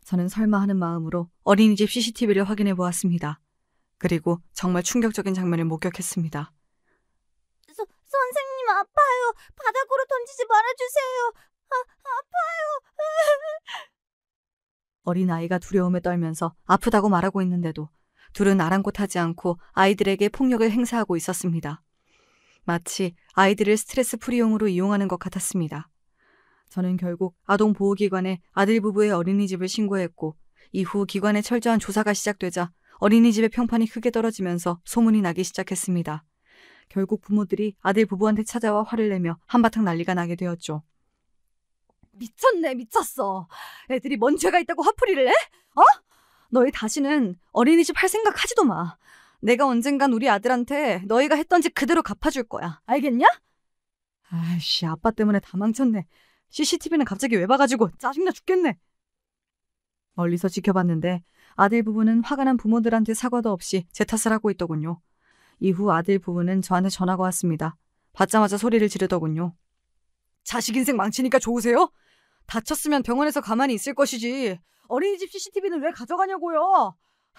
저는 설마 하는 마음으로 어린이집 CCTV를 확인해 보았습니다. 그리고 정말 충격적인 장면을 목격했습니다. 선생님 아파요. 바닥으로 던지지 말아주세요. 아파요. 어린아이가 두려움에 떨면서 아프다고 말하고 있는데도 둘은 아랑곳하지 않고 아이들에게 폭력을 행사하고 있었습니다. 마치 아이들을 스트레스 풀이용으로 이용하는 것 같았습니다. 저는 결국 아동보호기관에 아들 부부의 어린이집을 신고했고 이후 기관의 철저한 조사가 시작되자 어린이집의 평판이 크게 떨어지면서 소문이 나기 시작했습니다. 결국 부모들이 아들 부부한테 찾아와 화를 내며 한바탕 난리가 나게 되었죠. 미쳤네, 미쳤어. 애들이 뭔 죄가 있다고 화풀이를 해? 너희 다시는 어린이집 할 생각 하지도 마. 내가 언젠간 우리 아들한테 너희가 했던 짓 그대로 갚아줄 거야. 알겠냐? 아이씨, 아빠 때문에 다 망쳤네. CCTV는 갑자기 왜 봐가지고 짜증나 죽겠네. 멀리서 지켜봤는데 아들 부부는 화가 난 부모들한테 사과도 없이 제 탓을 하고 있더군요. 이후 아들 부부는 저한테 전화가 왔습니다. 받자마자 소리를 지르더군요. 자식 인생 망치니까 좋으세요? 다쳤으면 병원에서 가만히 있을 것이지. 어린이집 CCTV는 왜 가져가냐고요.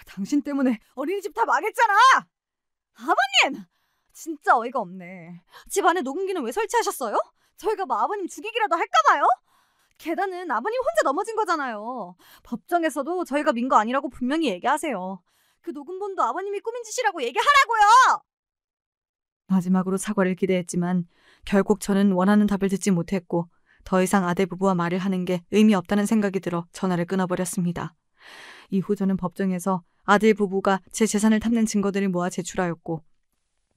당신 때문에 어린이집 다 망했잖아. 아버님! 진짜 어이가 없네. 집 안에 녹음기는 왜 설치하셨어요? 저희가 뭐 아버님 죽이기라도 할까봐요? 계단은 아버님 혼자 넘어진 거잖아요. 법정에서도 저희가 민 거 아니라고 분명히 얘기하세요. 그 녹음본도 아버님이 꾸민 짓이라고 얘기하라고요. 마지막으로 사과를 기대했지만 결국 저는 원하는 답을 듣지 못했고 더 이상 아들 부부와 말을 하는 게 의미 없다는 생각이 들어 전화를 끊어버렸습니다. 이후 저는 법정에서 아들 부부가 제 재산을 탐낸 증거들을 모아 제출하였고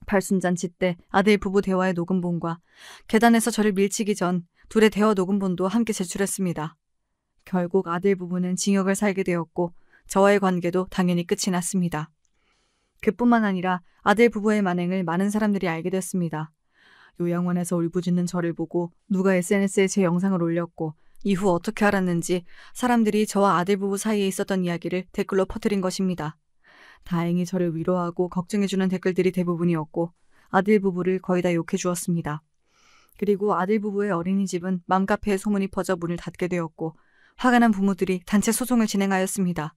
팔순잔치 때 아들 부부 대화의 녹음본과 계단에서 저를 밀치기 전 둘의 대화 녹음본도 함께 제출했습니다. 결국 아들 부부는 징역을 살게 되었고 저와의 관계도 당연히 끝이 났습니다. 그뿐만 아니라 아들 부부의 만행을 많은 사람들이 알게 됐습니다. 요양원에서 울부짖는 저를 보고 누가 SNS에 제 영상을 올렸고 이후 어떻게 알았는지 사람들이 저와 아들 부부 사이에 있었던 이야기를 댓글로 퍼뜨린 것입니다. 다행히 저를 위로하고 걱정해주는 댓글들이 대부분이었고 아들 부부를 거의 다 욕해 주었습니다. 그리고 아들 부부의 어린이집은 맘카페에 소문이 퍼져 문을 닫게 되었고 화가 난 부모들이 단체 소송을 진행하였습니다.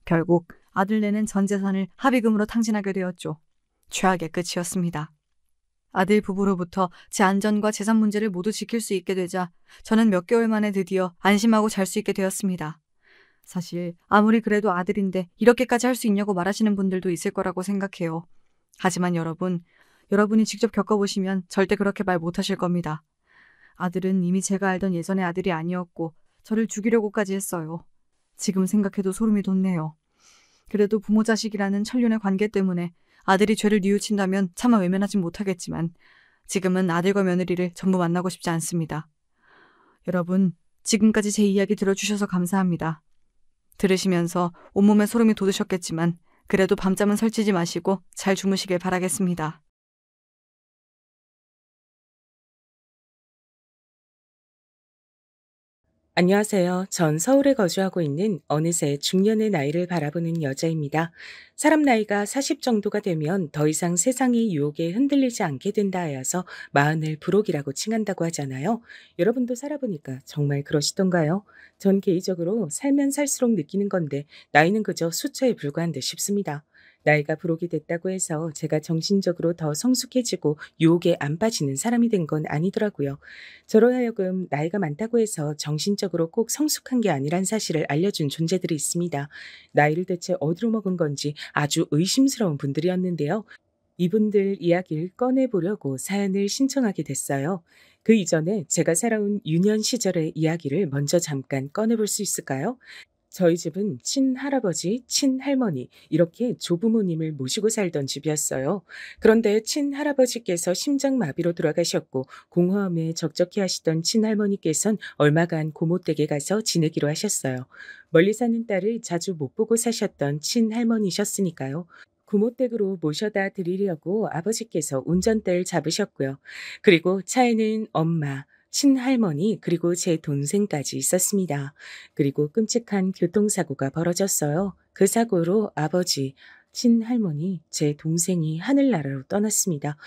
결국 아들네는 전 재산을 합의금으로 탕진하게 되었죠. 최악의 끝이었습니다. 아들 부부로부터 제 안전과 재산 문제를 모두 지킬 수 있게 되자 저는 몇 개월 만에 드디어 안심하고 잘 수 있게 되었습니다. 사실 아무리 그래도 아들인데 이렇게까지 할 수 있냐고 말하시는 분들도 있을 거라고 생각해요. 하지만 여러분이 직접 겪어보시면 절대 그렇게 말 못하실 겁니다. 아들은 이미 제가 알던 예전의 아들이 아니었고 저를 죽이려고까지 했어요. 지금 생각해도 소름이 돋네요. 그래도 부모 자식이라는 천륜의 관계 때문에 아들이 죄를 뉘우친다면 차마 외면하진 못하겠지만 지금은 아들과 며느리를 전부 만나고 싶지 않습니다. 여러분, 지금까지 제 이야기 들어주셔서 감사합니다. 들으시면서 온몸에 소름이 돋으셨겠지만 그래도 밤잠은 설치지 마시고 잘 주무시길 바라겠습니다. 안녕하세요. 전 서울에 거주하고 있는 어느새 중년의 나이를 바라보는 여자입니다. 사람 나이가 40 정도가 되면 더 이상 세상의 유혹에 흔들리지 않게 된다 하여서 마흔을 불혹이라고 칭한다고 하잖아요. 여러분도 살아보니까 정말 그러시던가요? 전 개인적으로 살면 살수록 느끼는 건데 나이는 그저 숫자에 불과한 듯 싶습니다. 나이가 불혹이 됐다고 해서 제가 정신적으로 더 성숙해지고 유혹에 안 빠지는 사람이 된 건 아니더라고요. 저로 하여금 나이가 많다고 해서 정신적으로 꼭 성숙한 게 아니란 사실을 알려준 존재들이 있습니다. 나이를 대체 어디로 먹은 건지 아주 의심스러운 분들이었는데요. 이분들 이야기를 꺼내보려고 사연을 신청하게 됐어요. 그 이전에 제가 살아온 유년 시절의 이야기를 먼저 잠깐 꺼내볼 수 있을까요? 저희 집은 친할아버지, 친할머니 이렇게 조부모님을 모시고 살던 집이었어요. 그런데 친할아버지께서 심장마비로 돌아가셨고 공허함에 적적해 하시던 친할머니께선 얼마간 고모댁에 가서 지내기로 하셨어요. 멀리 사는 딸을 자주 못 보고 사셨던 친할머니셨으니까요. 고모댁으로 모셔다 드리려고 아버지께서 운전대를 잡으셨고요. 그리고 차에는 엄마, 친할머니 그리고 제 동생까지 있었습니다. 그리고 끔찍한 교통사고가 벌어졌어요. 그 사고로 아버지, 친할머니, 제 동생이 하늘나라로 떠났습니다.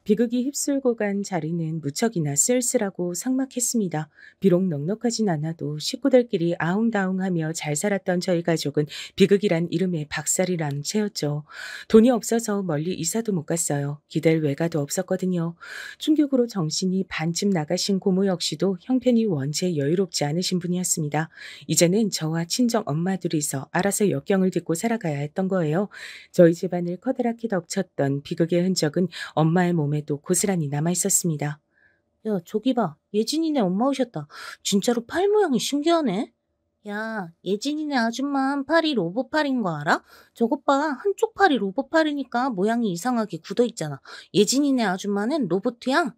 비극이 휩쓸고 간 자리는 무척이나 쓸쓸하고 삭막했습니다. 비록 넉넉하진 않아도 식구들끼리 아웅다웅하며 잘 살았던 저희 가족은 비극이란 이름에 박살이 난 채였죠. 돈이 없어서 멀리 이사도 못 갔어요. 기댈 외가도 없었거든요. 충격으로 정신이 반쯤 나가신 고모 역시도 형편이 원체 여유롭지 않으신 분이었습니다. 이제는 저와 친정 엄마 둘이서 알아서 역경을 딛고 살아가야 했던 거예요. 저희 집안을 커다랗게 덮쳤던 비극의 흔적은 엄마의 몸에도 고스란히 남아 있었습니다. 야, 저기 봐. 예진이네 엄마 오셨다. 진짜로 팔 모양이 신기하네. 야, 예진이네 아줌마 팔이 로봇팔인 거 알아? 저것 봐. 한쪽 팔이 로봇팔이니까 모양이 이상하게 굳어있잖아. 예진이네 아줌마는 로봇이야.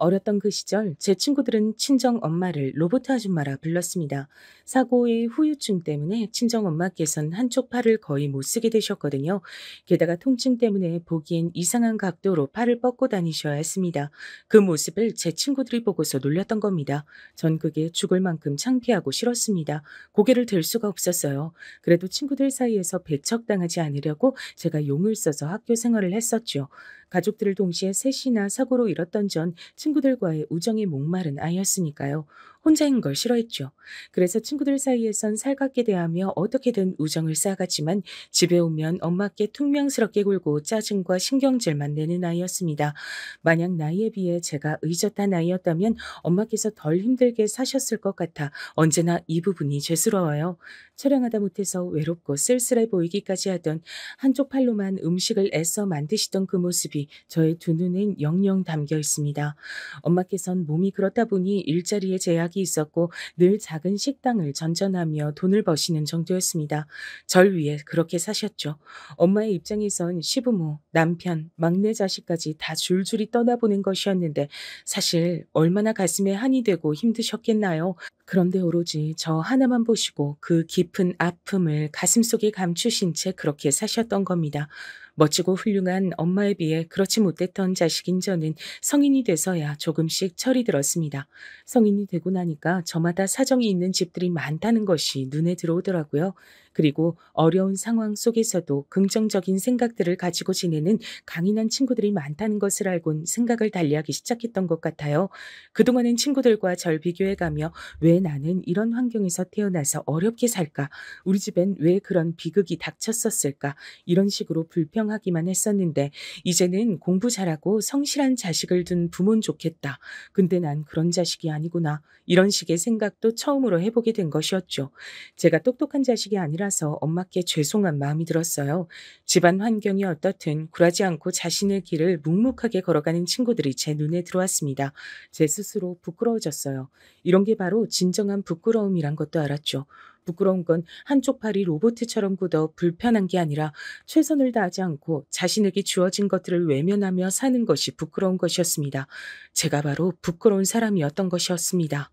어렸던 그 시절 제 친구들은 친정 엄마를 로봇 아줌마라 불렀습니다. 사고의 후유증 때문에 친정 엄마께서는 한쪽 팔을 거의 못 쓰게 되셨거든요. 게다가 통증 때문에 보기엔 이상한 각도로 팔을 뻗고 다니셔야 했습니다. 그 모습을 제 친구들이 보고서 놀렸던 겁니다. 전 그게 죽을 만큼 창피하고 싫었습니다. 고개를 들 수가 없었어요. 그래도 친구들 사이에서 배척당하지 않으려고 제가 용을 써서 학교 생활을 했었죠. 가족들을 동시에 셋이나 사고로 잃었던 전 친구들과의 우정에 목마른 아이였으니까요. 혼자인 걸 싫어했죠. 그래서 친구들 사이에선 살갑게 대하며 어떻게든 우정을 쌓아갔지만 집에 오면 엄마께 퉁명스럽게 굴고 짜증과 신경질만 내는 아이였습니다. 만약 나이에 비해 제가 의젓한 아이였다면 엄마께서 덜 힘들게 사셨을 것 같아 언제나 이 부분이 죄스러워요. 촬영하다 못해서 외롭고 쓸쓸해 보이기까지 하던 한쪽 팔로만 음식을 애써 만드시던 그 모습이 저의 두 눈엔 영영 담겨 있습니다. 엄마께선 몸이 그렇다 보니 일자리에 제약이 있었고 늘 작은 식당을 전전하며 돈을 버시는 정도였습니다. 절 위해 그렇게 사셨죠. 엄마의 입장에선 시부모, 남편, 막내 자식까지 다 줄줄이 떠나보낸 것이었는데 사실 얼마나 가슴에 한이 되고 힘드셨겠나요? 그런데 오로지 저 하나만 보시고 그 깊은 아픔을 가슴속에 감추신 채 그렇게 사셨던 겁니다. 멋지고 훌륭한 엄마에 비해 그렇지 못했던 자식인 저는 성인이 돼서야 조금씩 철이 들었습니다. 성인이 되고 나니까 저마다 사정이 있는 집들이 많다는 것이 눈에 들어오더라고요. 그리고 어려운 상황 속에서도 긍정적인 생각들을 가지고 지내는 강인한 친구들이 많다는 것을 알곤 생각을 달리하기 시작했던 것 같아요. 그동안은 친구들과 절 비교해가며 왜 나는 이런 환경에서 태어나서 어렵게 살까? 우리 집엔 왜 그런 비극이 닥쳤었을까? 이런 식으로 불평하기만 했었는데 이제는 공부 잘하고 성실한 자식을 둔 부모는 좋겠다. 근데 난 그런 자식이 아니구나. 이런 식의 생각도 처음으로 해보게 된 것이었죠. 제가 똑똑한 자식이 아니라서 엄마께 죄송한 마음이 들었어요. 집안 환경이 어떻든 굴하지 않고 자신의 길을 묵묵하게 걸어가는 친구들이 제 눈에 들어왔습니다. 제 스스로 부끄러워졌어요. 이런 게 바로 진정한 부끄러움이란 것도 알았죠. 부끄러운 건 한쪽 팔이 로봇처럼 굳어 불편한 게 아니라 최선을 다하지 않고 자신에게 주어진 것들을 외면하며 사는 것이 부끄러운 것이었습니다. 제가 바로 부끄러운 사람이었던 것이었습니다.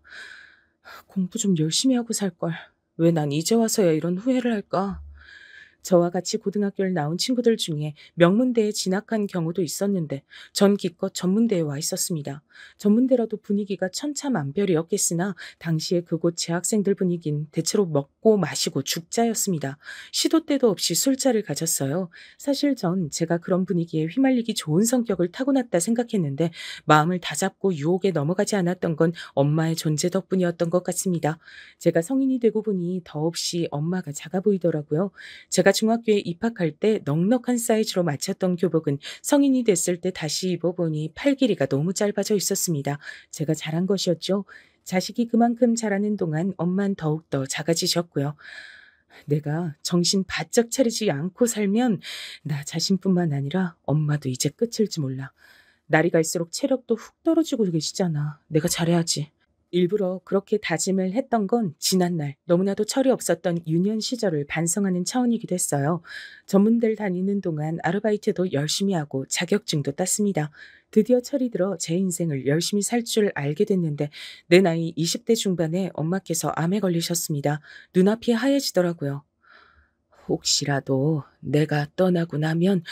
공부 좀 열심히 하고 살걸. 왜 난 이제 와서야 이런 후회를 할까? 저와 같이 고등학교를 나온 친구들 중에 명문대에 진학한 경우도 있었는데 전 기껏 전문대에 와 있었습니다. 전문대라도 분위기가 천차만별이었겠으나 당시에 그곳 재학생들 분위기는 대체로 먹고 마시고 죽자였습니다. 시도 때도 없이 술자를 가졌어요. 사실 전 제가 그런 분위기에 휘말리기 좋은 성격을 타고났다 생각했는데 마음을 다잡고 유혹에 넘어가지 않았던 건 엄마의 존재 덕분이었던 것 같습니다. 제가 성인이 되고 보니 더없이 엄마가 작아 보이더라고요. 제가 중학교에 입학할 때 넉넉한 사이즈로 맞췄던 교복은 성인이 됐을 때 다시 입어보니 팔 길이가 너무 짧아져 있었습니다. 제가 잘한 것이었죠. 자식이 그만큼 자라는 동안 엄만 더욱더 작아지셨고요. 내가 정신 바짝 차리지 않고 살면 나 자신뿐만 아니라 엄마도 이제 끝일지 몰라. 날이 갈수록 체력도 훅 떨어지고 계시잖아. 내가 잘해야지. 일부러 그렇게 다짐을 했던 건 지난날 너무나도 철이 없었던 유년 시절을 반성하는 차원이기도 했어요. 전문대를 다니는 동안 아르바이트도 열심히 하고 자격증도 땄습니다. 드디어 철이 들어 제 인생을 열심히 살 줄 알게 됐는데 내 나이 20대 중반에 엄마께서 암에 걸리셨습니다. 눈앞이 하얘지더라고요. 혹시라도 내가 떠나고 나면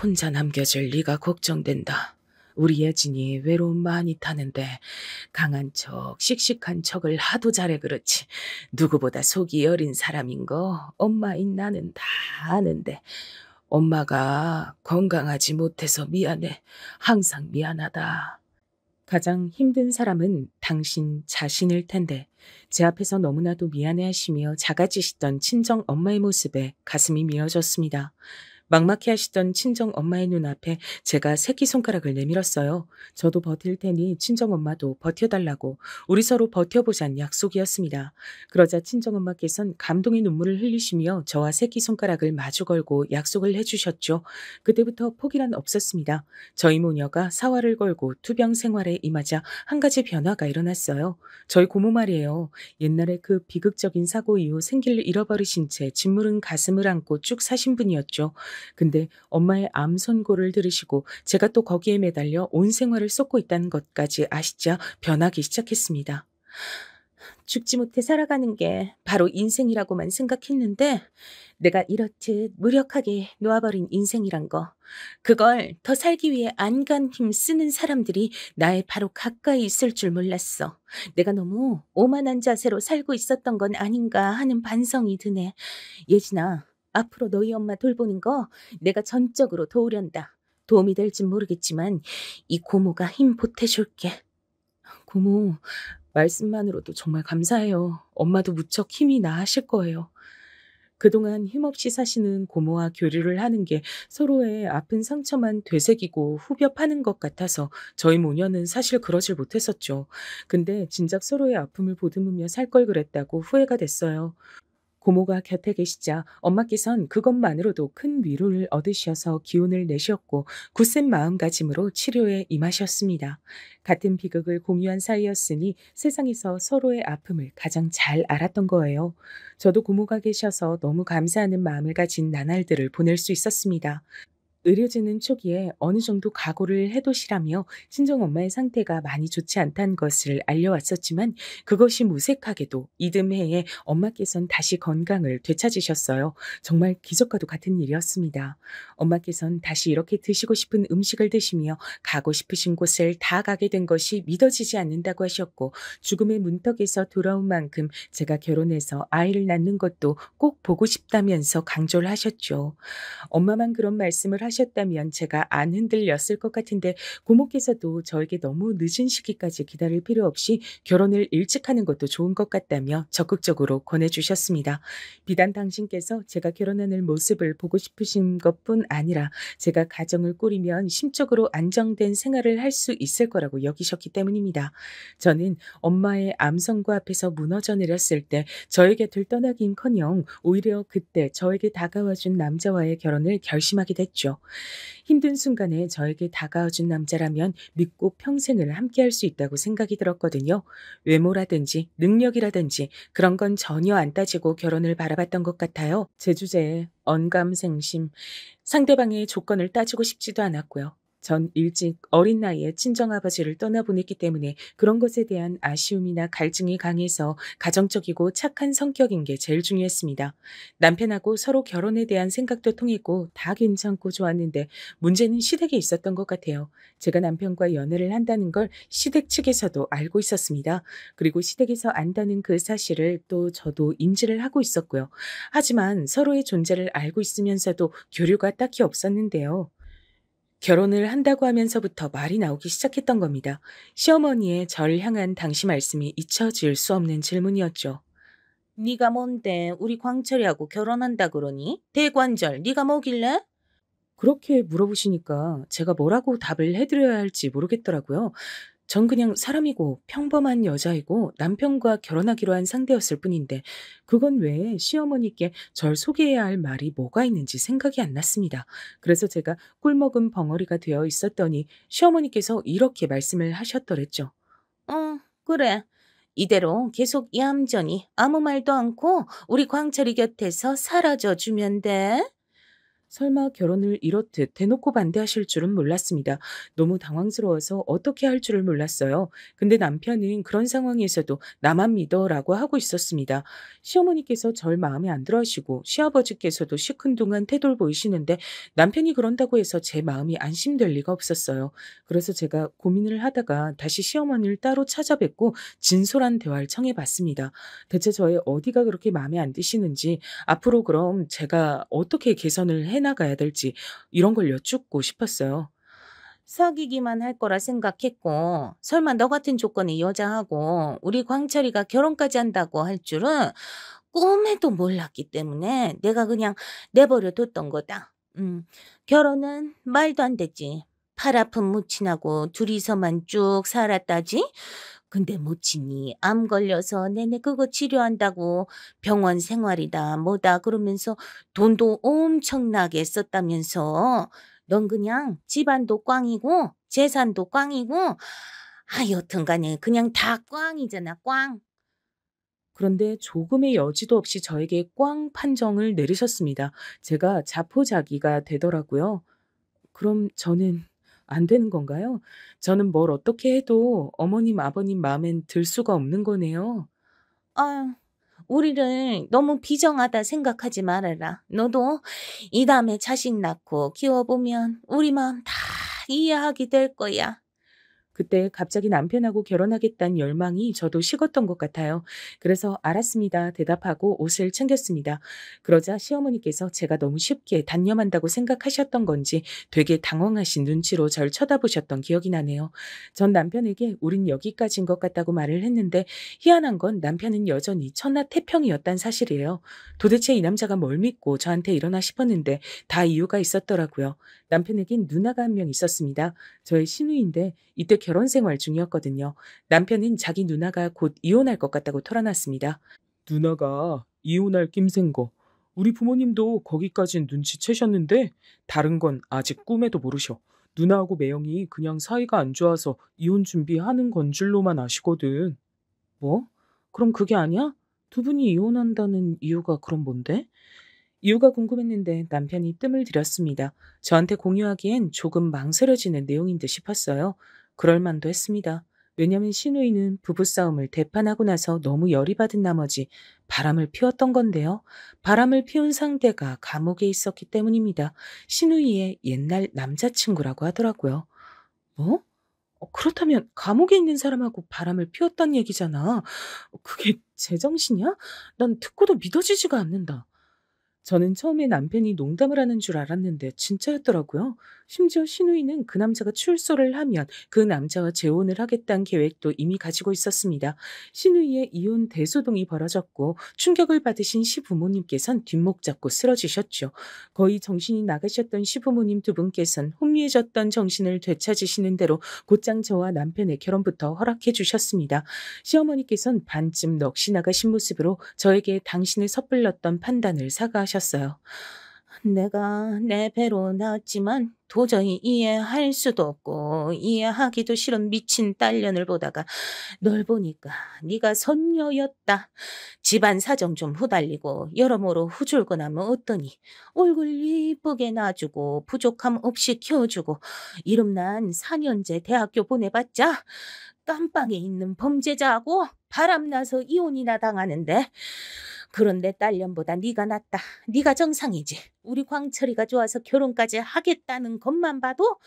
혼자 남겨질 네가 걱정된다. 우리 예진이 외로움 많이 타는데 강한 척, 씩씩한 척을 하도 잘해 그렇지. 누구보다 속이 여린 사람인 거 엄마인 나는 다 아는데 엄마가 건강하지 못해서 미안해. 항상 미안하다. 가장 힘든 사람은 당신 자신일 텐데 제 앞에서 너무나도 미안해하시며 작아지시던 친정 엄마의 모습에 가슴이 미어졌습니다. 막막해 하시던 친정 엄마의 눈앞에 제가 새끼손가락을 내밀었어요. 저도 버틸 테니 친정 엄마도 버텨달라고 우리 서로 버텨보잔 약속이었습니다. 그러자 친정 엄마께선 감동의 눈물을 흘리시며 저와 새끼손가락을 마주 걸고 약속을 해주셨죠. 그때부터 포기란 없었습니다. 저희 모녀가 사활을 걸고 투병 생활에 임하자 한 가지 변화가 일어났어요. 저희 고모 말이에요. 옛날에 그 비극적인 사고 이후 생기를 잃어버리신 채 짓무른 가슴을 안고 쭉 사신 분이었죠. 근데 엄마의 암 선고를 들으시고 제가 또 거기에 매달려 온 생활을 쏟고 있다는 것까지 아시자 변하기 시작했습니다. 죽지 못해 살아가는 게 바로 인생이라고만 생각했는데 내가 이렇듯 무력하게 놓아버린 인생이란 거, 그걸 더 살기 위해 안간 힘 쓰는 사람들이 나의 바로 가까이 있을 줄 몰랐어. 내가 너무 오만한 자세로 살고 있었던 건 아닌가 하는 반성이 드네. 예진아, 앞으로 너희 엄마 돌보는 거 내가 전적으로 도우련다. 도움이 될진 모르겠지만 이 고모가 힘 보태줄게. 고모, 말씀만으로도 정말 감사해요. 엄마도 무척 힘이 나하실 거예요. 그동안 힘없이 사시는 고모와 교류를 하는 게 서로의 아픈 상처만 되새기고 후벼 파는 것 같아서 저희 모녀는 사실 그러질 못했었죠. 근데 진작 서로의 아픔을 보듬으며 살 걸 그랬다고 후회가 됐어요. 고모가 곁에 계시자 엄마께선 그것만으로도 큰 위로를 얻으셔서 기운을 내셨고 굳센 마음가짐으로 치료에 임하셨습니다. 같은 비극을 공유한 사이였으니 세상에서 서로의 아픔을 가장 잘 알았던 거예요. 저도 고모가 계셔서 너무 감사하는 마음을 가진 나날들을 보낼 수 있었습니다. 의료진은 초기에 어느 정도 각오를 해두시라며 친정엄마의 상태가 많이 좋지 않다는 것을 알려왔었지만 그것이 무색하게도 이듬해에 엄마께서는 다시 건강을 되찾으셨어요. 정말 기적과도 같은 일이었습니다. 엄마께서는 다시 이렇게 드시고 싶은 음식을 드시며 가고 싶으신 곳을 다 가게 된 것이 믿어지지 않는다고 하셨고 죽음의 문턱에서 돌아온 만큼 제가 결혼해서 아이를 낳는 것도 꼭 보고 싶다면서 강조를 하셨죠. 엄마만 그런 말씀을 하셨다면 제가 안 흔들렸을 것 같은데 고모께서도 저에게 너무 늦은 시기까지 기다릴 필요 없이 결혼을 일찍 하는 것도 좋은 것 같다며 적극적으로 권해주셨습니다. 비단 당신께서 제가 결혼하는 모습을 보고 싶으신 것뿐 아니라 제가 가정을 꾸리면 심적으로 안정된 생활을 할 수 있을 거라고 여기셨기 때문입니다. 저는 엄마의 암 선고 앞에서 무너져 내렸을 때 저의 곁을 떠나긴커녕 오히려 그때 저에게 다가와준 남자와의 결혼을 결심하게 됐죠. 힘든 순간에 저에게 다가와준 남자라면 믿고 평생을 함께할 수 있다고 생각이 들었거든요. 외모라든지 능력이라든지 그런 건 전혀 안 따지고 결혼을 바라봤던 것 같아요. 제 주제에 언감생심, 상대방의 조건을 따지고 싶지도 않았고요. 전 일찍 어린 나이에 친정아버지를 떠나보냈기 때문에 그런 것에 대한 아쉬움이나 갈증이 강해서 가정적이고 착한 성격인 게 제일 중요했습니다. 남편하고 서로 결혼에 대한 생각도 통했고 다 괜찮고 좋았는데 문제는 시댁에 있었던 것 같아요. 제가 남편과 연애를 한다는 걸 시댁 측에서도 알고 있었습니다. 그리고 시댁에서 안다는 그 사실을 또 저도 인지를 하고 있었고요. 하지만 서로의 존재를 알고 있으면서도 교류가 딱히 없었는데요. 결혼을 한다고 하면서부터 말이 나오기 시작했던 겁니다. 시어머니의 저를 향한 당시 말씀이 잊혀질 수 없는 질문이었죠. 네가 뭔데 우리 광철이하고 결혼한다 그러니? 대관절 네가 뭐길래? 그렇게 물어보시니까 제가 뭐라고 답을 해드려야 할지 모르겠더라고요. 전 그냥 사람이고 평범한 여자이고 남편과 결혼하기로 한 상대였을 뿐인데 그건 왜 시어머니께 절 소개해야 할 말이 뭐가 있는지 생각이 안 났습니다. 그래서 제가 꿀먹은 벙어리가 되어 있었더니 시어머니께서 이렇게 말씀을 하셨더랬죠. 그래. 이대로 계속 얌전히 아무 말도 않고 우리 광철이 곁에서 사라져 주면 돼. 설마 결혼을 이렇듯 대놓고 반대하실 줄은 몰랐습니다. 너무 당황스러워서 어떻게 할 줄을 몰랐어요. 근데 남편은 그런 상황에서도 나만 믿어라고 하고 있었습니다. 시어머니께서 절 마음에 안 들어 하시고 시아버지께서도 시큰둥한 태도를 보이시는데 남편이 그런다고 해서 제 마음이 안심될 리가 없었어요. 그래서 제가 고민을 하다가 다시 시어머니를 따로 찾아뵙고 진솔한 대화를 청해봤습니다. 대체 저의 어디가 그렇게 마음에 안 드시는지 앞으로 그럼 제가 어떻게 개선을 해나가야 해나가야 될지 이런 걸 여쭙고 싶었어요. 사귀기만 할 거라 생각했고, 설마 너 같은 조건의 여자하고 우리 광철이가 결혼까지 한다고 할 줄은 꿈에도 몰랐기 때문에 내가 그냥 내버려 뒀던 거다. 결혼은 말도 안 되지. 팔 아픈 무친하고 둘이서만 쭉 살았다지? 근데 무친이 암 걸려서 내내 그거 치료한다고 병원 생활이다 뭐다 그러면서 돈도 엄청나게 썼다면서 넌 그냥 집안도 꽝이고 재산도 꽝이고 여튼간에 그냥 다 꽝이잖아 꽝. 그런데 조금의 여지도 없이 저에게 꽝 판정을 내리셨습니다. 제가 자포자기가 되더라고요. 그럼 저는 안 되는 건가요? 저는 뭘 어떻게 해도 어머님, 아버님 마음엔 들 수가 없는 거네요. 아유, 우리를 너무 비정하다 생각하지 말아라. 너도 이 다음에 자식 낳고 키워보면 우리 마음 다 이해하게 될 거야. 그때 갑자기 남편하고 결혼하겠다는 열망이 저도 식었던 것 같아요. 그래서 알았습니다. 대답하고 옷을 챙겼습니다. 그러자 시어머니께서 제가 너무 쉽게 단념한다고 생각하셨던 건지 되게 당황하신 눈치로 절 쳐다보셨던 기억이 나네요. 전 남편에게 우린 여기까지인 것 같다고 말을 했는데 희한한 건 남편은 여전히 천하태평이었단 사실이에요. 도대체 이 남자가 뭘 믿고 저한테 이러나 싶었는데 다 이유가 있었더라고요. 남편에겐 누나가 한 명 있었습니다. 저의 시누이인데 이때 결혼 생활 중이었거든요. 남편은 자기 누나가 곧 이혼할 것 같다고 털어놨습니다. 누나가 이혼할 낌새인 거. 우리 부모님도 거기까진 눈치채셨는데 다른 건 아직 꿈에도 모르셔. 누나하고 매형이 그냥 사이가 안 좋아서 이혼 준비하는 건 줄로만 아시거든. 뭐? 그럼 그게 아니야? 두 분이 이혼한다는 이유가 그럼 뭔데? 이유가 궁금했는데 남편이 뜸을 들였습니다. 저한테 공유하기엔 조금 망설여지는 내용인 듯 싶었어요. 그럴 만도 했습니다. 왜냐면 시누이는 부부싸움을 대판하고 나서 너무 열이 받은 나머지 바람을 피웠던 건데요. 바람을 피운 상대가 감옥에 있었기 때문입니다. 시누이의 옛날 남자친구라고 하더라고요. 뭐? 그렇다면 감옥에 있는 사람하고 바람을 피웠단 얘기잖아. 그게 제정신이야? 난 듣고도 믿어지지가 않는다. 저는 처음에 남편이 농담을 하는 줄 알았는데 진짜였더라고요. 심지어 시누이는 그 남자가 출소를 하면 그 남자와 재혼을 하겠다는 계획도 이미 가지고 있었습니다. 시누이의 이혼 대소동이 벌어졌고 충격을 받으신 시부모님께선 뒷목 잡고 쓰러지셨죠. 거의 정신이 나가셨던 시부모님 두 분께선 혼미해졌던 정신을 되찾으시는 대로 곧장 저와 남편의 결혼부터 허락해 주셨습니다. 시어머니께선 반쯤 넋이 나가신 모습으로 저에게 당신을 섣불렀던 판단을 사과하셨어요. 내가 내 배로 낳았지만 도저히 이해할 수도 없고 이해하기도 싫은 미친 딸년을 보다가 널 보니까 네가 선녀였다. 집안 사정 좀 후달리고 여러모로 후줄근하면 어떠니. 얼굴 이쁘게 놔주고 부족함 없이 키워주고 이름난 4년제 대학교 보내봤자 깜빵에 있는 범죄자하고 바람나서 이혼이나 당하는데 그런데 딸년보다 네가 낫다. 네가 정상이지. 우리 광철이가 좋아서 결혼까지 하겠다는 것만 봐도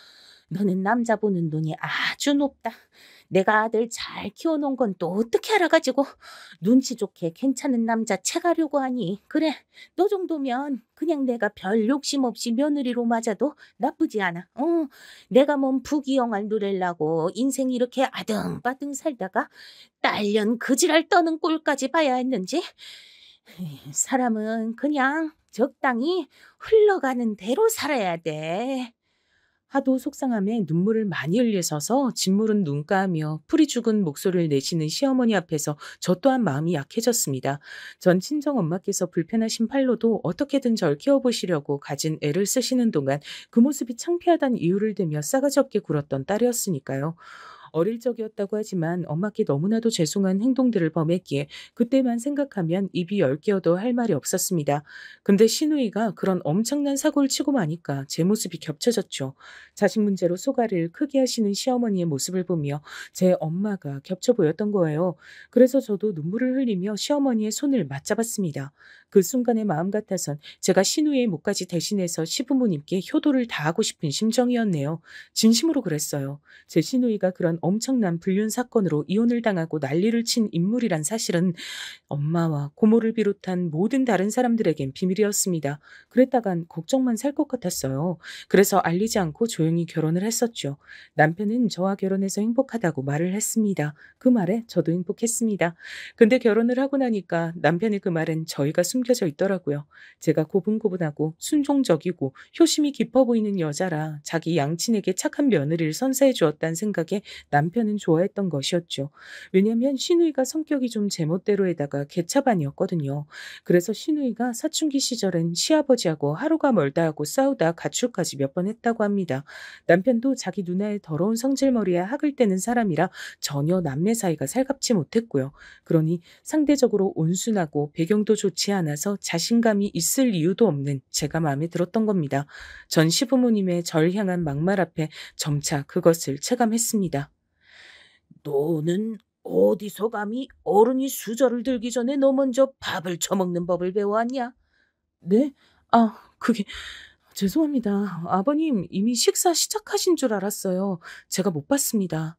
너는 남자 보는 눈이 아주 높다. 내가 아들 잘 키워놓은 건 또 어떻게 알아가지고 눈치 좋게 괜찮은 남자 채가려고 하니. 그래, 너 정도면 그냥 내가 별 욕심 없이 며느리로 맞아도 나쁘지 않아. 내가 뭔 부귀영화를 누리려고 인생 이렇게 아등바등 살다가 딸년 그지랄 떠는 꼴까지 봐야 했는지. 사람은 그냥 적당히 흘러가는 대로 살아야 돼. 하도 속상함에 눈물을 많이 흘리셔서 짓무른 눈가하며 풀이 죽은 목소리를 내시는 시어머니 앞에서 저 또한 마음이 약해졌습니다. 전 친정엄마께서 불편하신 팔로도 어떻게든 절 키워보시려고 가진 애를 쓰시는 동안 그 모습이 창피하다는 이유를 대며 싸가지 없게 굴었던 딸이었으니까요. 어릴 적이었다고 하지만 엄마께 너무나도 죄송한 행동들을 범했기에 그때만 생각하면 입이 10개여도 할 말이 없었습니다. 근데 시누이가 그런 엄청난 사고를 치고 마니까 제 모습이 겹쳐졌죠. 자식 문제로 소가를 크게 하시는 시어머니의 모습을 보며 제 엄마가 겹쳐 보였던 거예요. 그래서 저도 눈물을 흘리며 시어머니의 손을 맞잡았습니다. 그 순간의 마음 같아선 제가 시누이의 목까지 대신해서 시부모님께 효도를 다하고 싶은 심정이었네요. 진심으로 그랬어요. 제 시누이가 그런 엄청난 불륜 사건으로 이혼을 당하고 난리를 친 인물이란 사실은 엄마와 고모를 비롯한 모든 다른 사람들에겐 비밀이었습니다. 그랬다간 걱정만 살 것 같았어요. 그래서 알리지 않고 조용히 결혼을 했었죠. 남편은 저와 결혼해서 행복하다고 말을 했습니다. 그 말에 저도 행복했습니다. 근데 결혼을 하고 나니까 남편의 그 말엔 저희가 숨겨져 있더라고요. 제가 고분고분하고 순종적이고 효심이 깊어 보이는 여자라 자기 양친에게 착한 며느리를 선사해 주었다는 생각에 남편은 좋아했던 것이었죠. 왜냐면 시누이가 성격이 좀 제멋대로에다가 개차반이었거든요. 그래서 시누이가 사춘기 시절엔 시아버지하고 하루가 멀다 하고 싸우다 가출까지 몇 번 했다고 합니다. 남편도 자기 누나의 더러운 성질머리에 학을 떼는 사람이라 전혀 남매 사이가 살갑지 못했고요. 그러니 상대적으로 온순하고 배경도 좋지 않아서 자신감이 있을 이유도 없는 제가 마음에 들었던 겁니다. 전 시부모님의 절 향한 막말 앞에 점차 그것을 체감했습니다. 너는 어디서 감히 어른이 수저를 들기 전에 너 먼저 밥을 처먹는 법을 배워왔냐? 네? 그게 죄송합니다. 아버님 이미 식사 시작하신 줄 알았어요. 제가 못 봤습니다.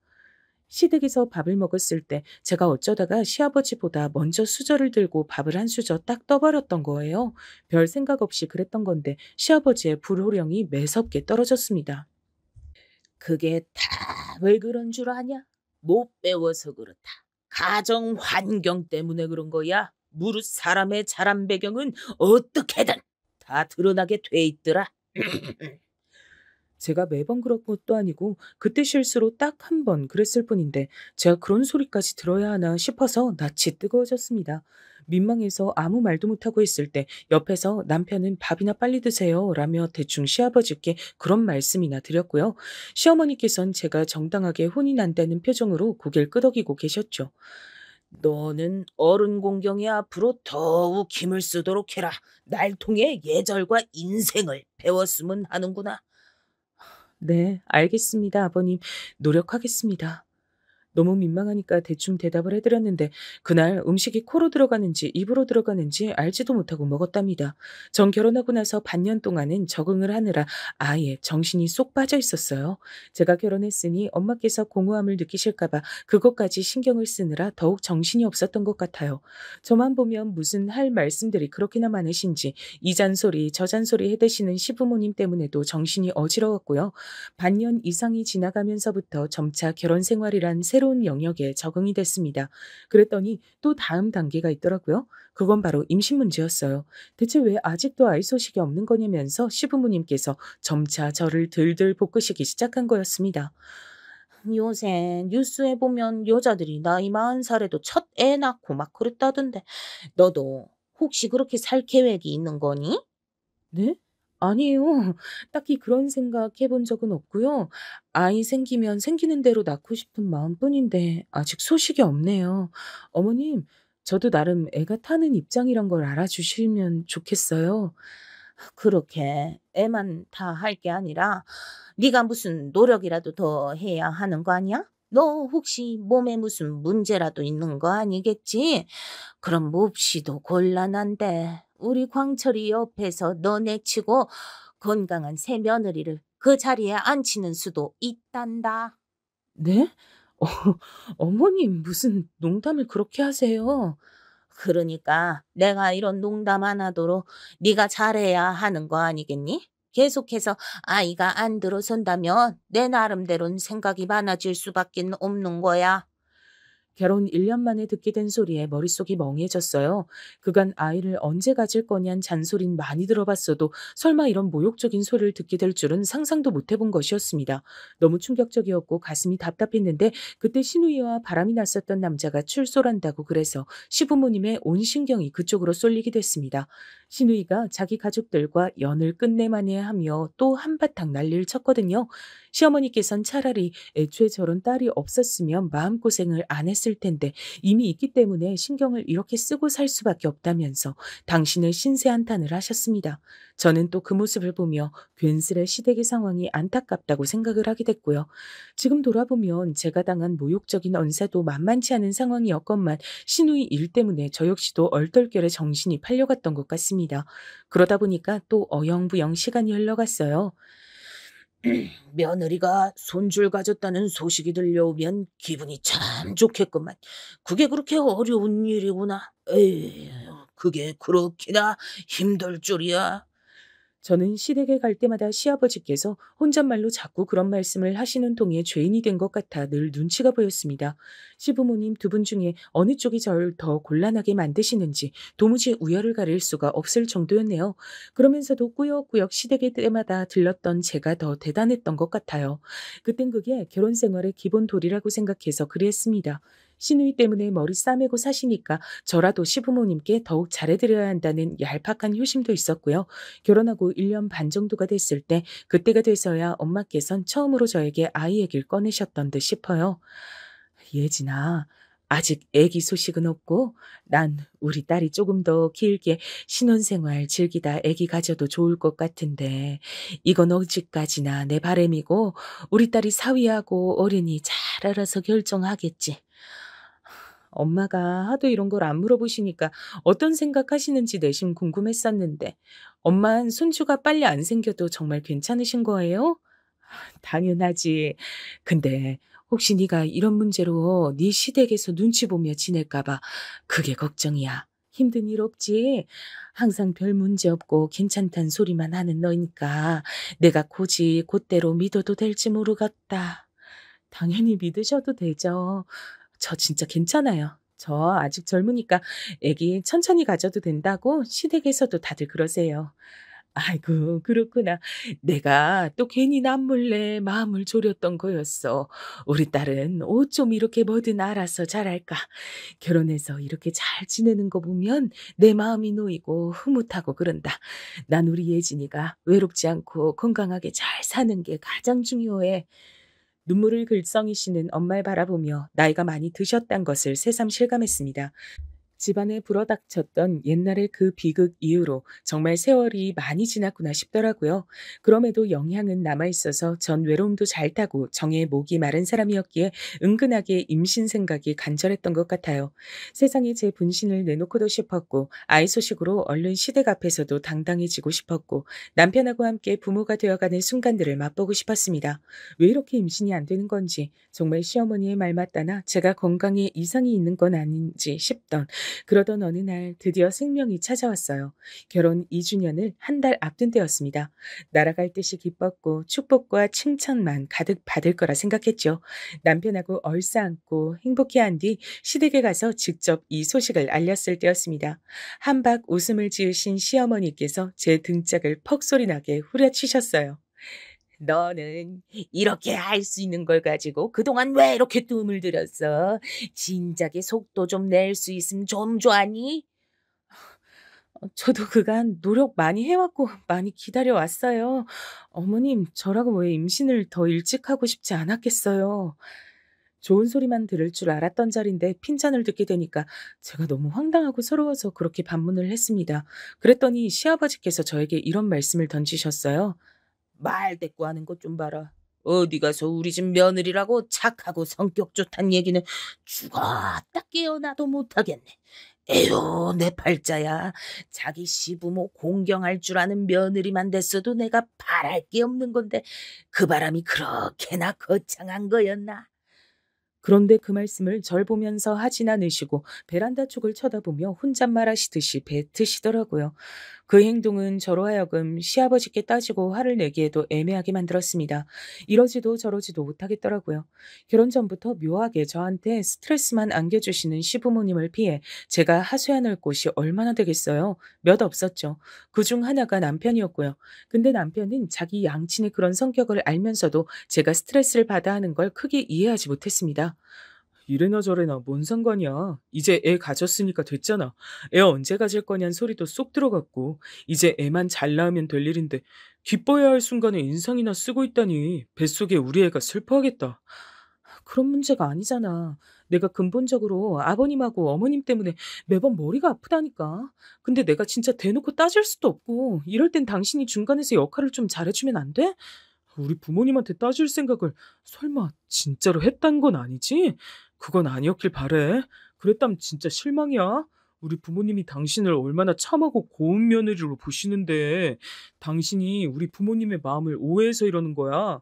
시댁에서 밥을 먹었을 때 제가 어쩌다가 시아버지보다 먼저 수저를 들고 밥을 한 수저 딱 떠버렸던 거예요. 별 생각 없이 그랬던 건데 시아버지의 불호령이 매섭게 떨어졌습니다. 그게 다 왜 그런 줄 아냐? 못 배워서 그렇다. 가정 환경 때문에 그런 거야. 무릇 사람의 자란 배경은 어떻게든 다 드러나게 돼 있더라. 제가 매번 그런 것도 아니고 그때 실수로 딱 한 번 그랬을 뿐인데 제가 그런 소리까지 들어야 하나 싶어서 낯이 뜨거워졌습니다. 민망해서 아무 말도 못하고 있을 때 옆에서 남편은 밥이나 빨리 드세요 라며 대충 시아버지께 그런 말씀이나 드렸고요. 시어머니께서는 제가 정당하게 혼이 난다는 표정으로 고개를 끄덕이고 계셨죠. 너는 어른 공경에 앞으로 더욱 힘을 쓰도록 해라. 날 통해 예절과 인생을 배웠으면 하는구나. 네, 알겠습니다, 아버님. 노력하겠습니다. 너무 민망하니까 대충 대답을 해드렸는데 그날 음식이 코로 들어가는지 입으로 들어가는지 알지도 못하고 먹었답니다. 전 결혼하고 나서 반년 동안은 적응을 하느라 아예 정신이 쏙 빠져 있었어요. 제가 결혼했으니 엄마께서 공허함을 느끼실까봐 그것까지 신경을 쓰느라 더욱 정신이 없었던 것 같아요. 저만 보면 무슨 할 말씀들이 그렇게나 많으신지 이 잔소리 저 잔소리 해대시는 시부모님 때문에도 정신이 어지러웠고요. 반년 이상이 지나가면서부터 점차 결혼 생활이란 새로운 영역에 적응이 됐습니다. 그랬더니 또 다음 단계가 있더라고요. 그건 바로 임신 문제였어요. 대체 왜 아직도 아이 소식이 없는 거냐면서 시부모님께서 점차 저를 들들 볶으시기 시작한 거였습니다. 요새 뉴스에 보면 여자들이 나이 40살에도 첫 애 낳고 막 그랬다던데 너도 혹시 그렇게 살 계획이 있는 거니? 네? 아니에요. 딱히 그런 생각 해본 적은 없고요. 아이 생기면 생기는 대로 낳고 싶은 마음뿐인데 아직 소식이 없네요. 어머님, 저도 나름 애가 타는 입장이란 걸 알아주시면 좋겠어요. 그렇게 애만 다 할 게 아니라 네가 무슨 노력이라도 더 해야 하는 거 아니야? 너 혹시 몸에 무슨 문제라도 있는 거 아니겠지? 그럼 몹시도 곤란한데 우리 광철이 옆에서 너 내치고 건강한 새 며느리를 그 자리에 앉히는 수도 있단다. 네? 어, 어머님, 무슨 농담을 그렇게 하세요? 그러니까 내가 이런 농담 안 하도록 네가 잘해야 하는 거 아니겠니? 계속해서 아이가 안 들어선다면 내 나름대로는 생각이 많아질 수밖에 없는 거야. 결혼 1년 만에 듣게 된 소리에 머릿속이 멍해졌어요. 그간 아이를 언제 가질 거냔 잔소린 많이 들어봤어도 설마 이런 모욕적인 소리를 듣게 될 줄은 상상도 못 해본 것이었습니다. 너무 충격적이었고 가슴이 답답했는데 그때 시누이와 바람이 났었던 남자가 출소란다고 그래서 시부모님의 온 신경이 그쪽으로 쏠리게 됐습니다. 시누이가 자기 가족들과 연을 끝내만해 하며 또 한바탕 난리를 쳤거든요. 시어머니께선 차라리 애초에 저런 딸이 없었으면 마음고생을 안 했을 텐데 이미 있기 때문에 신경을 이렇게 쓰고 살 수밖에 없다면서 당신을 신세한탄을 하셨습니다. 저는 또 그 모습을 보며 괜스레 시댁의 상황이 안타깝다고 생각을 하게 됐고요. 지금 돌아보면 제가 당한 모욕적인 언사도 만만치 않은 상황이었건만 시누이 일 때문에 저 역시도 얼떨결에 정신이 팔려갔던 것 같습니다. 그러다 보니까 또 어영부영 시간이 흘러갔어요. 며느리가 손주를 가졌다는 소식이 들려오면 기분이 참 좋겠구만. 그게 그렇게 어려운 일이구나. 에이, 그게 그렇게나 힘들 줄이야. 저는 시댁에 갈 때마다 시아버지께서 혼잣말로 자꾸 그런 말씀을 하시는 통에 죄인이 된 것 같아 늘 눈치가 보였습니다. 시부모님 두 분 중에 어느 쪽이 절 더 곤란하게 만드시는지 도무지 우열을 가릴 수가 없을 정도였네요. 그러면서도 꾸역꾸역 시댁에 때마다 들렀던 제가 더 대단했던 것 같아요. 그땐 그게 결혼 생활의 기본 도리라고 생각해서 그랬습니다. 시누이 때문에 머리 싸매고 사시니까 저라도 시부모님께 더욱 잘해드려야 한다는 얄팍한 효심도 있었고요. 결혼하고 1년 반 정도가 됐을 때 그때가 돼서야 엄마께선 처음으로 저에게 아이 얘기를 꺼내셨던 듯 싶어요. 예진아, 아직 애기 소식은 없고 난 우리 딸이 조금 더 길게 신혼생활 즐기다 애기 가져도 좋을 것 같은데 이건 어디까지나 내 바람이고 우리 딸이 사위하고 어른이 잘 알아서 결정하겠지. 엄마가 하도 이런 걸 안 물어보시니까 어떤 생각하시는지 내심 궁금했었는데 엄만 손주가 빨리 안 생겨도 정말 괜찮으신 거예요? 당연하지. 근데 혹시 네가 이런 문제로 네 시댁에서 눈치 보며 지낼까 봐 그게 걱정이야. 힘든 일 없지? 항상 별 문제 없고 괜찮단 소리만 하는 너니까 내가 굳이 곧대로 믿어도 될지 모르겠다. 당연히 믿으셔도 되죠. 저 진짜 괜찮아요. 저 아직 젊으니까 애기 천천히 가져도 된다고 시댁에서도 다들 그러세요. 아이고, 그렇구나. 내가 또 괜히 남몰래 마음을 졸였던 거였어. 우리 딸은 옷 좀 이렇게 뭐든 알아서 잘할까. 결혼해서 이렇게 잘 지내는 거 보면 내 마음이 놓이고 흐뭇하고 그런다. 난 우리 예진이가 외롭지 않고 건강하게 잘 사는 게 가장 중요해. 눈물을 글썽이시는 엄마를 바라보며 나이가 많이 드셨단 것을 새삼 실감했습니다. 집안에 불어닥쳤던 옛날의 그 비극 이후로 정말 세월이 많이 지났구나 싶더라고요. 그럼에도 영향은 남아있어서 전 외로움도 잘 타고 정에 목이 마른 사람이었기에 은근하게 임신 생각이 간절했던 것 같아요. 세상에 제 분신을 내놓고도 싶었고 아이 소식으로 얼른 시댁 앞에서도 당당해지고 싶었고 남편하고 함께 부모가 되어가는 순간들을 맛보고 싶었습니다. 왜 이렇게 임신이 안 되는 건지 정말 시어머니의 말 맞다나 제가 건강에 이상이 있는 건 아닌지 싶던 그러던 어느 날 드디어 생명이 찾아왔어요. 결혼 2주년을 한 달 앞둔 때였습니다. 날아갈 듯이 기뻤고 축복과 칭찬만 가득 받을 거라 생각했죠. 남편하고 얼싸안고 행복해한 뒤 시댁에 가서 직접 이 소식을 알렸을 때였습니다. 한박 웃음을 지으신 시어머니께서 제 등짝을 퍽소리나게 후려치셨어요. 너는 이렇게 할 수 있는 걸 가지고 그동안 왜 이렇게 뜸을 들였어? 진작에 속도 좀 낼 수 있으면 좀 좋아하니? 저도 그간 노력 많이 해왔고 많이 기다려왔어요. 어머님, 저라고 왜 임신을 더 일찍 하고 싶지 않았겠어요. 좋은 소리만 들을 줄 알았던 자리인데 핀잔을 듣게 되니까 제가 너무 황당하고 서러워서 그렇게 반문을 했습니다. 그랬더니 시아버지께서 저에게 이런 말씀을 던지셨어요. 말 대꾸하는 것 좀 봐라. 어디 가서 우리 집 며느리라고 착하고 성격 좋단 얘기는 죽었다 깨어나도 못하겠네. 에휴, 내 팔자야. 자기 시부모 공경할 줄 아는 며느리만 됐어도 내가 바랄 게 없는 건데 그 바람이 그렇게나 거창한 거였나? 그런데 그 말씀을 절 보면서 하진 않으시고 베란다 쪽을 쳐다보며 혼잣말 하시듯이 뱉으시더라고요. 그 행동은 저로 하여금 시아버지께 따지고 화를 내기에도 애매하게 만들었습니다. 이러지도 저러지도 못하겠더라고요. 결혼 전부터 묘하게 저한테 스트레스만 안겨주시는 시부모님을 피해 제가 하소연할 곳이 얼마나 되겠어요. 몇 없었죠. 그중 하나가 남편이었고요. 근데 남편은 자기 양친의 그런 성격을 알면서도 제가 스트레스를 받아 하는 걸 크게 이해하지 못했습니다. 이래나 저래나 뭔 상관이야. 이제 애 가졌으니까 됐잖아. 애 언제 가질 거냔 소리도 쏙 들어갔고 이제 애만 잘 낳으면 될 일인데 기뻐해야 할 순간에 인상이나 쓰고 있다니 뱃속에 우리 애가 슬퍼하겠다. 그런 문제가 아니잖아. 내가 근본적으로 아버님하고 어머님 때문에 매번 머리가 아프다니까. 근데 내가 진짜 대놓고 따질 수도 없고 이럴 땐 당신이 중간에서 역할을 좀 잘해주면 안 돼? 우리 부모님한테 따질 생각을 설마 진짜로 했단 건 아니지? 그건 아니었길 바래. 그랬다면 진짜 실망이야. 우리 부모님이 당신을 얼마나 참하고 고운 며느리로 보시는데 당신이 우리 부모님의 마음을 오해해서 이러는 거야.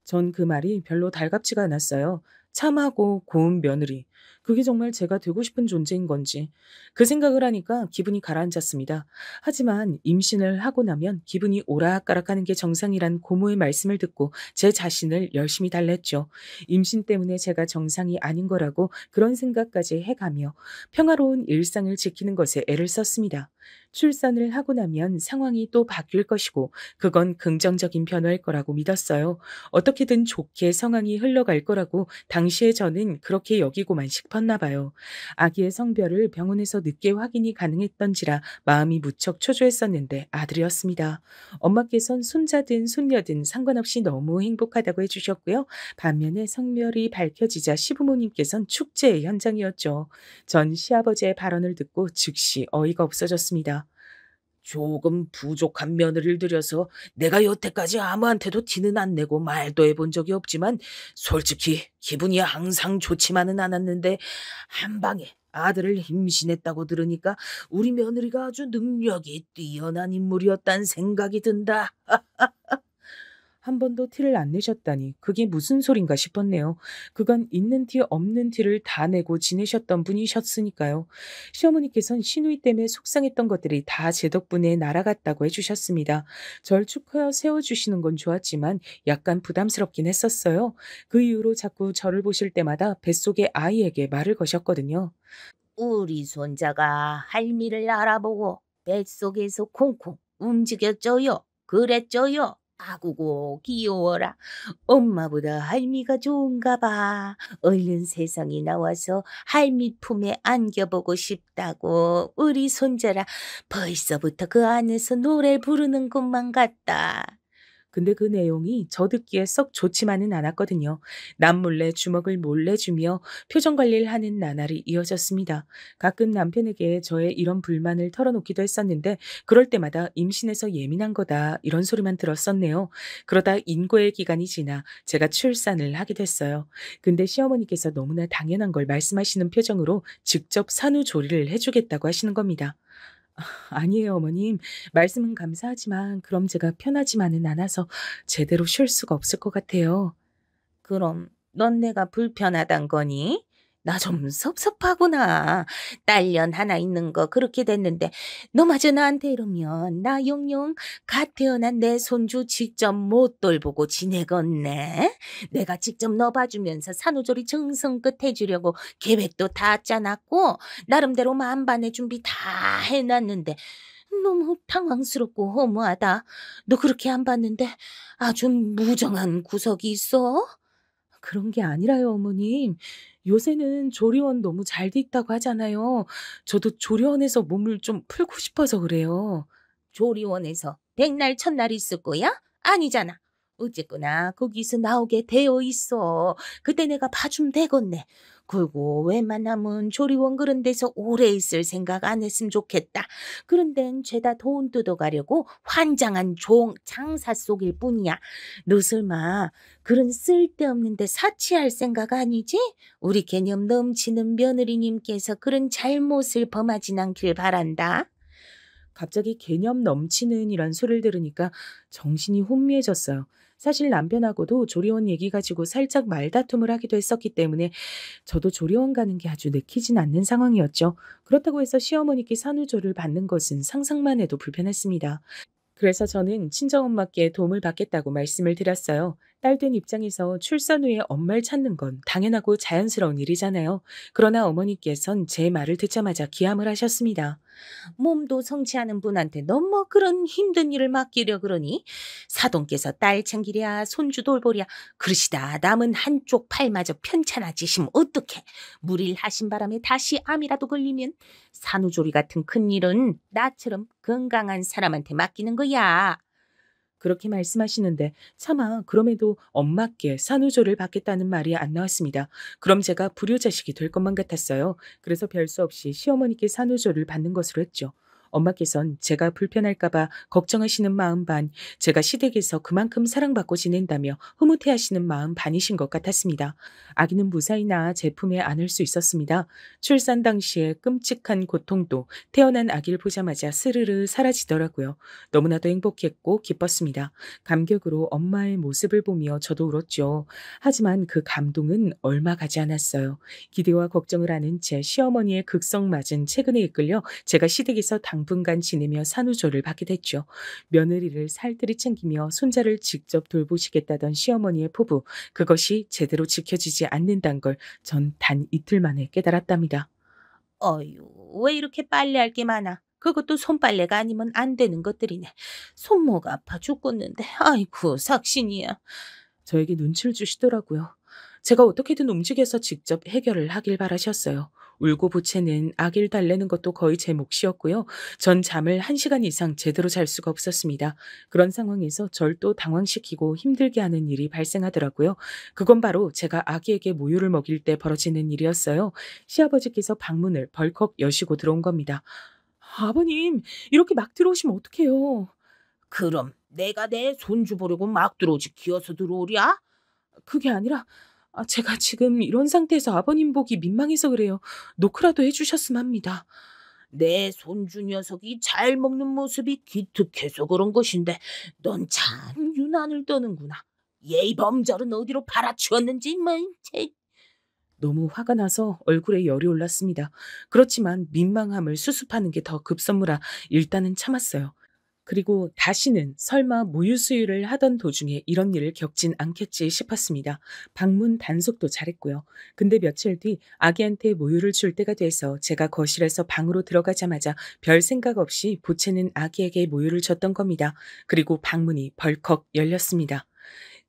전 그 말이 별로 달갑지가 않았어요. 참하고 고운 며느리. 그게 정말 제가 되고 싶은 존재인 건지. 그 생각을 하니까 기분이 가라앉았습니다. 하지만 임신을 하고 나면 기분이 오락가락하는 게 정상이란 고모의 말씀을 듣고 제 자신을 열심히 달랬죠. 임신 때문에 제가 정상이 아닌 거라고 그런 생각까지 해가며 평화로운 일상을 지키는 것에 애를 썼습니다. 출산을 하고 나면 상황이 또 바뀔 것이고 그건 긍정적인 변화일 거라고 믿었어요. 어떻게든 좋게 상황이 흘러갈 거라고 당시에 저는 그렇게 여기고만 싶었나 봐요. 아기의 성별을 병원에서 늦게 확인이 가능했던지라 마음이 무척 초조했었는데 아들이었습니다. 엄마께선 손자든 손녀든 상관없이 너무 행복하다고 해주셨고요. 반면에 성별이 밝혀지자 시부모님께선 축제의 현장이었죠. 전 시아버지의 발언을 듣고 즉시 어이가 없어졌습니다. 조금 부족한 며느리를 들여서 내가 여태까지 아무한테도 티는 안 내고 말도 해본 적이 없지만 솔직히 기분이 항상 좋지만은 않았는데 한 방에 아들을 임신했다고 들으니까 우리 며느리가 아주 능력이 뛰어난 인물이었다는 생각이 든다. 한 번도 티를 안 내셨다니 그게 무슨 소린가 싶었네요. 그건 있는 티 없는 티를 다 내고 지내셨던 분이셨으니까요. 시어머니께서는 시누이 때문에 속상했던 것들이 다 제 덕분에 날아갔다고 해주셨습니다. 절 축하해 세워주시는 건 좋았지만 약간 부담스럽긴 했었어요. 그 이후로 자꾸 저를 보실 때마다 뱃속의 아이에게 말을 거셨거든요. 우리 손자가 할미를 알아보고 뱃속에서 콩콩 움직였죠요. 그랬죠요. 아구고 귀여워라. 엄마보다 할미가 좋은가 봐. 얼른 세상에 나와서 할미 품에 안겨보고 싶다고. 우리 손자라 벌써부터 그 안에서 노래 부르는 것만 같다. 근데 그 내용이 저 듣기에 썩 좋지만은 않았거든요. 남몰래 주먹을 몰래 주며 표정 관리를 하는 나날이 이어졌습니다. 가끔 남편에게 저의 이런 불만을 털어놓기도 했었는데 그럴 때마다 임신해서 예민한 거다 이런 소리만 들었었네요. 그러다 인고의 기간이 지나 제가 출산을 하게 됐어요. 근데 시어머니께서 너무나 당연한 걸 말씀하시는 표정으로 직접 산후조리를 해주겠다고 하시는 겁니다. 아니에요, 어머님. 말씀은 감사하지만 그럼 제가 편하지만은 않아서 제대로 쉴 수가 없을 것 같아요. 그럼 넌 내가 불편하단 거니? 나 좀 섭섭하구나. 딸년 하나 있는 거 그렇게 됐는데 너마저 나한테 이러면 나 영영 갓 태어난 내 손주 직접 못 돌보고 지내겠네. 내가 직접 너 봐주면서 산후조리 정성껏 해주려고 계획도 다 짜놨고 나름대로 만반의 준비 다 해놨는데 너무 당황스럽고 허무하다. 너 그렇게 안 봤는데 아주 무정한 구석이 있어? 그런 게 아니라요, 어머님. 요새는 조리원 너무 잘 돼 있다고 하잖아요. 저도 조리원에서 몸을 좀 풀고 싶어서 그래요. 조리원에서 백날 첫날 있을 거야? 아니잖아. 어쨌거나 거기서 나오게 되어 있어. 그때 내가 봐주면 되겠네. 그리고 웬만하면 조리원 그런 데서 오래 있을 생각 안 했으면 좋겠다. 그런 데는 죄다 돈 뜯어가려고 환장한 장사 속일 뿐이야. 너 설마 그런 쓸데없는 데 사치할 생각 아니지? 우리 개념 넘치는 며느리님께서 그런 잘못을 범하진 않길 바란다. 갑자기 개념 넘치는 이란 소리를 들으니까 정신이 혼미해졌어요. 사실 남편하고도 조리원 얘기 가지고 살짝 말다툼을 하기도 했었기 때문에 저도 조리원 가는 게 아주 내키진 않는 상황이었죠. 그렇다고 해서 시어머니께 산후조를 받는 것은 상상만 해도 불편했습니다. 그래서 저는 친정엄마께 도움을 받겠다고 말씀을 드렸어요. 딸된 입장에서 출산 후에 엄마를 찾는 건 당연하고 자연스러운 일이잖아요. 그러나 어머니께선 제 말을 듣자마자 기함을 하셨습니다. 몸도 성취하는 분한테 너무 그런 힘든 일을 맡기려 그러니 사돈께서 딸 챙기랴 손주 돌보랴 그러시다 남은 한쪽 팔마저 편찮아지시면 어떡해. 무리를 하신 바람에 다시 암이라도 걸리면 산후조리 같은 큰일은 나처럼 건강한 사람한테 맡기는 거야. 그렇게 말씀하시는데 차마 그럼에도 엄마께 산후조를 받겠다는 말이 안 나왔습니다. 그럼 제가 불효자식이 될 것만 같았어요. 그래서 별 수 없이 시어머니께 산후조를 받는 것으로 했죠. 엄마께선 제가 불편할까봐 걱정하시는 마음 반, 제가 시댁에서 그만큼 사랑받고 지낸다며 흐뭇해하시는 마음 반이신 것 같았습니다. 아기는 무사히 낳아 제품에 안을 수 있었습니다. 출산 당시에 끔찍한 고통도 태어난 아기를 보자마자 스르르 사라지더라고요. 너무나도 행복했고 기뻤습니다. 감격으로 엄마의 모습을 보며 저도 울었죠. 하지만 그 감동은 얼마 가지 않았어요. 기대와 걱정을 하는 제 시어머니의 극성맞은 최근에 이끌려 제가 시댁에서 당분간 지내며 산후조를 받게 됐죠. 며느리를 살뜰히 챙기며 손자를 직접 돌보시겠다던 시어머니의 포부, 그것이 제대로 지켜지지 않는다는 걸 전 단 이틀 만에 깨달았답니다. 어휴, 왜 이렇게 빨래할 게 많아? 그것도 손빨래가 아니면 안 되는 것들이네. 손목 아파 죽겠는데. 아이고, 삭신이야. 저에게 눈치를 주시더라고요. 제가 어떻게든 움직여서 직접 해결을 하길 바라셨어요. 울고 보채는 아기를 달래는 것도 거의 제 몫이었고요. 전 잠을 1시간 이상 제대로 잘 수가 없었습니다. 그런 상황에서 절 또 당황시키고 힘들게 하는 일이 발생하더라고요. 그건 바로 제가 아기에게 모유를 먹일 때 벌어지는 일이었어요. 시아버지께서 방문을 벌컥 여시고 들어온 겁니다. 아버님, 이렇게 막 들어오시면 어떡해요? 그럼 내가 내 손주 보려고 막 들어오지 기어서 들어오랴? 그게 아니라 제가 지금 이런 상태에서 아버님 보기 민망해서 그래요. 노크라도 해주셨으면 합니다. 내 손주 녀석이 잘 먹는 모습이 기특해서 그런 것인데 넌 참 유난을 떠는구나. 예의 범절은 어디로 팔아치웠는지 뭐. 너무 화가 나서 얼굴에 열이 올랐습니다. 그렇지만 민망함을 수습하는 게 더 급선무라 일단은 참았어요. 그리고 다시는 설마 모유 수유를 하던 도중에 이런 일을 겪진 않겠지 싶었습니다. 방문 단속도 잘했고요. 근데 며칠 뒤 아기한테 모유를 줄 때가 돼서 제가 거실에서 방으로 들어가자마자 별 생각 없이 보채는 아기에게 모유를 줬던 겁니다. 그리고 방문이 벌컥 열렸습니다.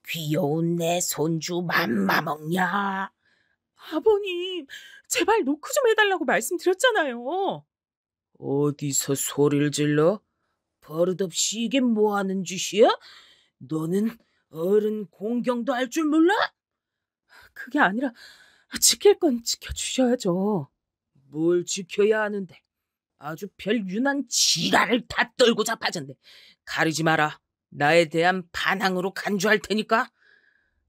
귀여운 내 손주 맘마 먹냐? 아버님, 제발 노크 좀 해달라고 말씀드렸잖아요. 어디서 소리를 질러? 버릇없이 이게 뭐 하는 짓이야? 너는 어른 공경도 할 줄 몰라? 그게 아니라 지킬 건 지켜주셔야죠. 뭘 지켜야 하는데? 아주 별 유난 지랄을 다 떨고 자빠졌네. 가리지 마라. 나에 대한 반항으로 간주할 테니까.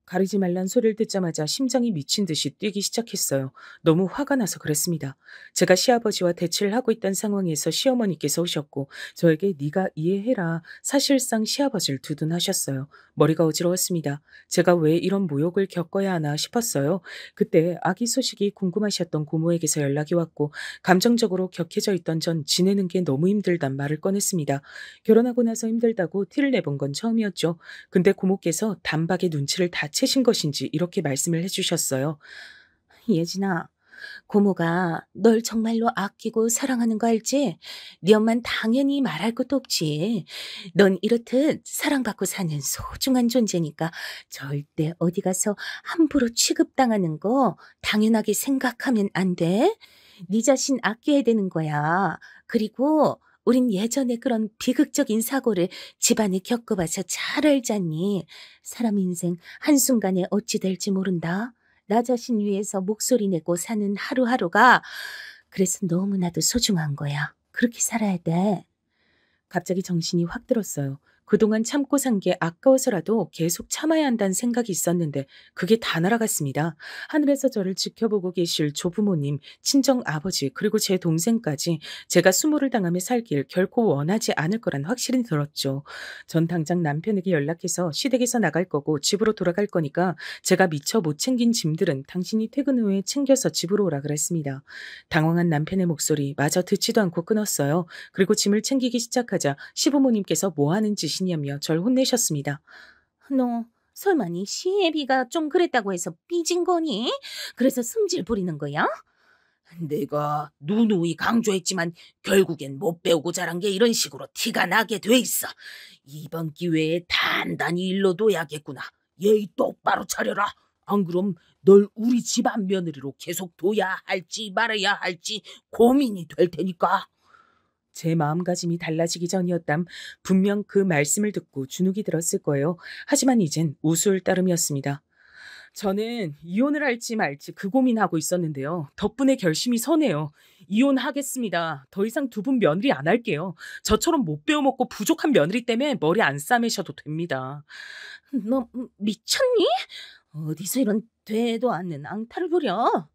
가리지 말란 소리를 듣자마자 심장이 미친 듯이 뛰기 시작했어요. 너무 화가 나서 그랬습니다. 제가 시아버지와 대치를 하고 있던 상황에서 시어머니께서 오셨고 저에게 네가 이해해라. 사실상 시아버지를 두둔하셨어요. 머리가 어지러웠습니다. 제가 왜 이런 모욕을 겪어야 하나 싶었어요. 그때 아기 소식이 궁금하셨던 고모에게서 연락이 왔고 감정적으로 격해져 있던 전 지내는 게 너무 힘들단 말을 꺼냈습니다. 결혼하고 나서 힘들다고 티를 내본 건 처음이었죠. 근데 고모께서 단박에 눈치를 다 채신 것인지 이렇게 말씀을 해주셨어요. 예진아, 고모가 널 정말로 아끼고 사랑하는 거 알지? 네 엄만 당연히 말할 것도 없지. 넌 이렇듯 사랑받고 사는 소중한 존재니까 절대 어디 가서 함부로 취급당하는 거 당연하게 생각하면 안 돼. 네 자신 아껴야 되는 거야. 그리고 우린 예전에 그런 비극적인 사고를 집안에 겪어봐서 잘 알잖니. 사람 인생 한순간에 어찌 될지 모른다. 나 자신 위해서 목소리 내고 사는 하루하루가 그래서 너무나도 소중한 거야. 그렇게 살아야 돼. 갑자기 정신이 확 들었어요. 그동안 참고 산 게 아까워서라도 계속 참아야 한다는 생각이 있었는데 그게 다 날아갔습니다. 하늘에서 저를 지켜보고 계실 조부모님, 친정 아버지 그리고 제 동생까지 제가 수모를 당하며 살길 결코 원하지 않을 거란 확실히 들었죠. 전 당장 남편에게 연락해서 시댁에서 나갈 거고 집으로 돌아갈 거니까 제가 미처 못 챙긴 짐들은 당신이 퇴근 후에 챙겨서 집으로 오라 그랬습니다. 당황한 남편의 목소리 마저 듣지도 않고 끊었어요. 그리고 짐을 챙기기 시작하자 시부모님께서 뭐 하는 짓이냐며 절 혼내셨습니다. 너 설마 네 시애비가 좀 그랬다고 해서 삐진 거니? 그래서 승질 부리는 거야? 내가 누누이 강조했지만 결국엔 못 배우고 자란 게 이런 식으로 티가 나게 돼 있어. 이번 기회에 단단히 일러둬야겠구나. 예의 똑바로 차려라. 안 그럼 널 우리 집안 며느리로 계속 둬야 할지 말아야 할지 고민이 될 테니까. 제 마음가짐이 달라지기 전이었담. 분명 그 말씀을 듣고 주눅이 들었을 거예요. 하지만 이젠 우스울 따름이었습니다. 저는 이혼을 할지 말지 그 고민하고 있었는데요. 덕분에 결심이 서네요. 이혼하겠습니다. 더 이상 두 분 며느리 안 할게요. 저처럼 못 배워먹고 부족한 며느리 때문에 머리 안 싸매셔도 됩니다. 너 미쳤니? 어디서 이런 되도 않는 앙탈을 부려?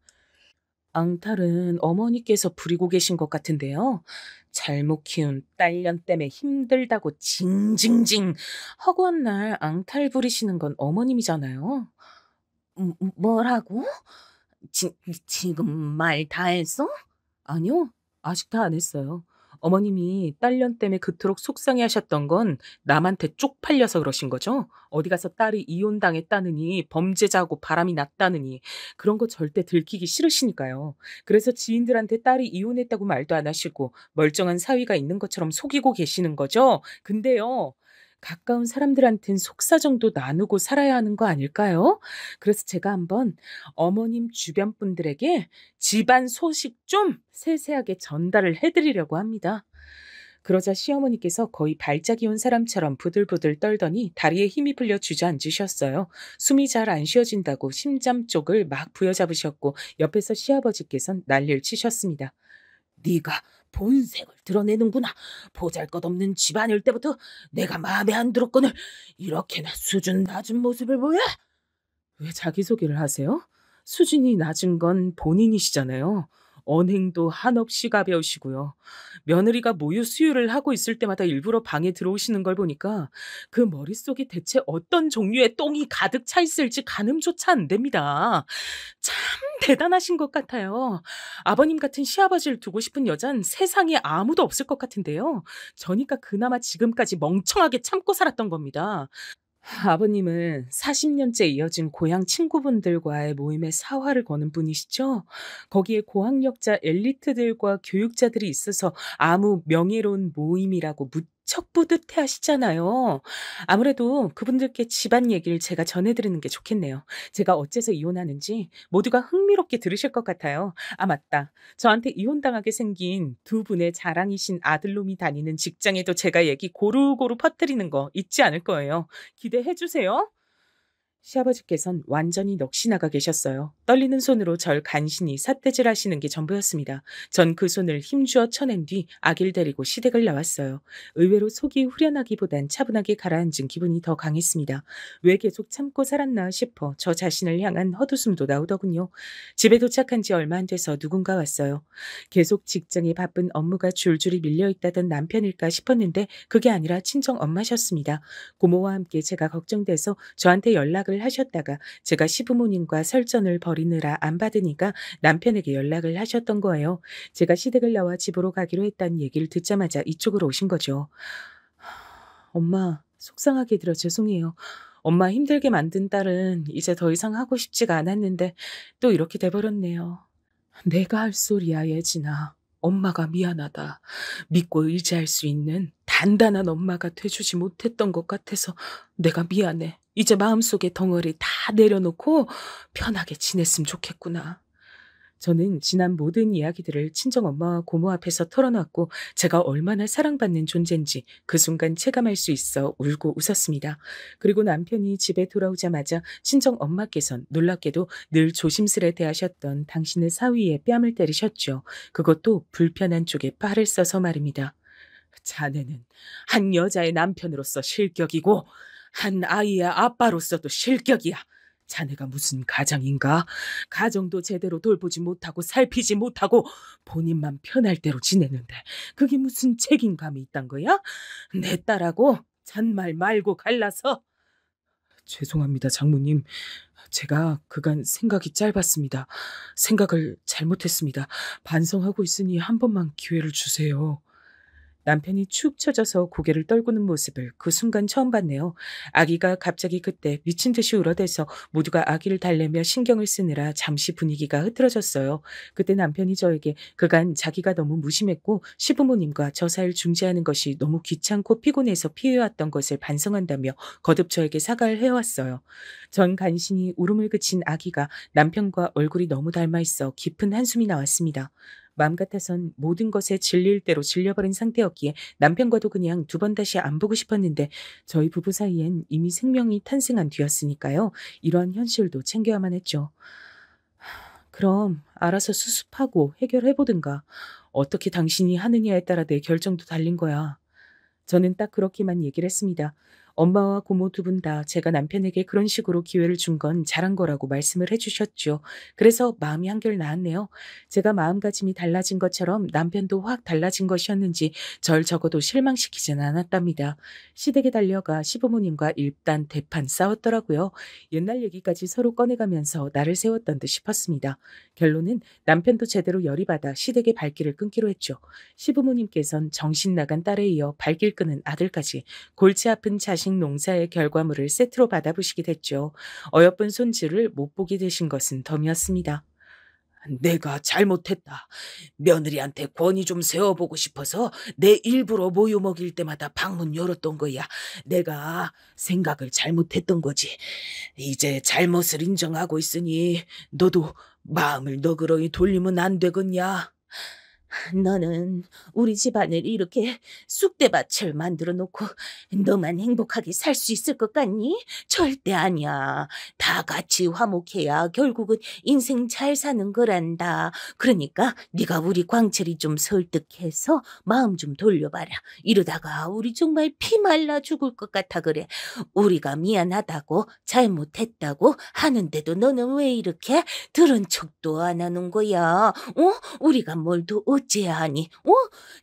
앙탈은 어머니께서 부리고 계신 것 같은데요. 잘못 키운 딸년 때문에 힘들다고 징징징 허구한 날 앙탈 부리시는 건 어머님이잖아요. 뭐라고? 지금 말 다 했어? 아니요, 아직 다 안 했어요. 어머님이 딸년 때문에 그토록 속상해하셨던 건 남한테 쪽팔려서 그러신 거죠? 어디 가서 딸이 이혼당했다느니 범죄자하고 바람이 났다느니 그런 거 절대 들키기 싫으시니까요. 그래서 지인들한테 딸이 이혼했다고 말도 안 하시고 멀쩡한 사위가 있는 것처럼 속이고 계시는 거죠? 근데요, 가까운 사람들한텐 속사정도 나누고 살아야 하는 거 아닐까요? 그래서 제가 한번 어머님 주변 분들에게 집안 소식 좀 세세하게 전달을 해드리려고 합니다. 그러자 시어머니께서 거의 발작이 온 사람처럼 부들부들 떨더니 다리에 힘이 풀려 주저앉으셨어요. 숨이 잘 안 쉬어진다고 심장 쪽을 막 부여잡으셨고 옆에서 시아버지께선 난리를 치셨습니다. 네가 본색을 드러내는구나. 보잘것없는 집안일 때부터 내가 마음에 안 들었거늘 이렇게나 수준 낮은 모습을 보여? 왜 자기소개를 하세요? 수준이 낮은 건 본인이시잖아요. 언행도 한없이 가벼우시고요. 며느리가 모유 수유를 하고 있을 때마다 일부러 방에 들어오시는 걸 보니까 그 머릿속에 대체 어떤 종류의 똥이 가득 차 있을지 가늠조차 안 됩니다. 참 대단하신 것 같아요. 아버님 같은 시아버지를 두고 싶은 여잔 세상에 아무도 없을 것 같은데요. 저니까 그나마 지금까지 멍청하게 참고 살았던 겁니다. 아버님은 40년째 이어진 고향 친구분들과의 모임에 사활을 거는 분이시죠. 거기에 고학력자 엘리트들과 교육자들이 있어서 아무 명예로운 모임이라고 무척 뿌듯해 하시잖아요. 아무래도 그분들께 집안 얘기를 제가 전해드리는 게 좋겠네요. 제가 어째서 이혼하는지 모두가 흥미롭게 들으실 것 같아요. 아, 맞다. 저한테 이혼당하게 생긴 두 분의 자랑이신 아들놈이 다니는 직장에도 제가 얘기 고루고루 퍼뜨리는 거 잊지 않을 거예요. 기대해 주세요. 시아버지께선 완전히 넋이 나가 계셨어요. 떨리는 손으로 절 간신히 삿대질 하시는 게 전부였습니다. 전 그 손을 힘주어 쳐낸 뒤 아기를 데리고 시댁을 나왔어요. 의외로 속이 후련하기보단 차분하게 가라앉은 기분이 더 강했습니다. 왜 계속 참고 살았나 싶어 저 자신을 향한 헛웃음도 나오더군요. 집에 도착한 지 얼마 안 돼서 누군가 왔어요. 계속 직장에 바쁜 업무가 줄줄이 밀려있다던 남편일까 싶었는데 그게 아니라 친정 엄마셨습니다. 고모와 함께 제가 걱정돼서 저한테 연락을 하셨다가 제가 시부모님과 설전을 벌이느라 안 받으니까 남편에게 연락을 하셨던 거예요. 제가 시댁을 나와 집으로 가기로 했다는 얘기를 듣자마자 이쪽으로 오신 거죠. 엄마, 속상하게 들어 죄송해요. 엄마 힘들게 만든 딸은 이제 더 이상 하고 싶지가 않았는데 또 이렇게 돼버렸네요. 내가 할 소리야, 예진아. 엄마가 미안하다. 믿고 의지할 수 있는 단단한 엄마가 돼주지 못했던 것 같아서 내가 미안해. 이제 마음속에 덩어리 다 내려놓고 편하게 지냈으면 좋겠구나. 저는 지난 모든 이야기들을 친정엄마와 고모 앞에서 털어놨고 제가 얼마나 사랑받는 존재인지 그 순간 체감할 수 있어 울고 웃었습니다. 그리고 남편이 집에 돌아오자마자 친정엄마께선 놀랍게도 늘 조심스레 대하셨던 당신의 사위에 뺨을 때리셨죠. 그것도 불편한 쪽에 팔을 써서 말입니다. 자네는 한 여자의 남편으로서 실격이고 한 아이의 아빠로서도 실격이야. 자네가 무슨 가장인가? 가정도 제대로 돌보지 못하고 살피지 못하고 본인만 편할 대로 지내는데 그게 무슨 책임감이 있단 거야? 내 딸하고 잔말 말고 갈라서. 죄송합니다, 장모님. 제가 그간 생각이 짧았습니다. 생각을 잘못했습니다. 반성하고 있으니 한 번만 기회를 주세요. 남편이 축 처져서 고개를 떨구는 모습을 그 순간 처음 봤네요. 아기가 갑자기 그때 미친 듯이 울어대서 모두가 아기를 달래며 신경을 쓰느라 잠시 분위기가 흐트러졌어요. 그때 남편이 저에게 그간 자기가 너무 무심했고 시부모님과 저 사이를 중재하는 것이 너무 귀찮고 피곤해서 피해왔던 것을 반성한다며 거듭 저에게 사과를 해왔어요. 전 간신히 울음을 그친 아기가 남편과 얼굴이 너무 닮아 있어 깊은 한숨이 나왔습니다. 마음 같아선 모든 것에 질릴 대로 질려버린 상태였기에 남편과도 그냥 두 번 다시 안 보고 싶었는데 저희 부부 사이엔 이미 생명이 탄생한 뒤였으니까요. 이러한 현실도 챙겨야만 했죠. 그럼 알아서 수습하고 해결해보든가. 어떻게 당신이 하느냐에 따라 내 결정도 달린 거야. 저는 딱 그렇게만 얘기를 했습니다. 엄마와 고모 두 분 다 제가 남편에게 그런 식으로 기회를 준 건 잘한 거라고 말씀을 해주셨죠. 그래서 마음이 한결 나았네요. 제가 마음가짐이 달라진 것처럼 남편도 확 달라진 것이었는지 절 적어도 실망시키진 않았답니다. 시댁에 달려가 시부모님과 일단 대판 싸웠더라고요. 옛날 얘기까지 서로 꺼내가면서 나를 세웠던 듯 싶었습니다. 결론은 남편도 제대로 열이 받아 시댁의 발길을 끊기로 했죠. 시부모님께선 정신 나간 딸에 이어 발길 끄는 아들까지 골치 아픈 자식 농사의 결과물을 세트로 받아보시게 됐죠. 어여쁜 손주를 못 보게 되신 것은 덤이었습니다. 내가 잘못했다. 며느리한테 권위 좀 세워보고 싶어서 내 일부러 모유 먹일 때마다 방문 열었던 거야. 내가 생각을 잘못했던 거지. 이제 잘못을 인정하고 있으니 너도 마음을 너그러이 돌리면 안 되겠냐? 너는 우리 집안을 이렇게 쑥대밭을 만들어 놓고 너만 행복하게 살 수 있을 것 같니? 절대 아니야. 다 같이 화목해야 결국은 인생 잘 사는 거란다. 그러니까 네가 우리 광철이 좀 설득해서 마음 좀 돌려봐라. 이러다가 우리 정말 피 말라 죽을 것 같아 그래. 우리가 미안하다고 잘못했다고 하는데도 너는 왜 이렇게 들은 척도 안 하는 거야? 우리가 뭘 더 어째야 하니?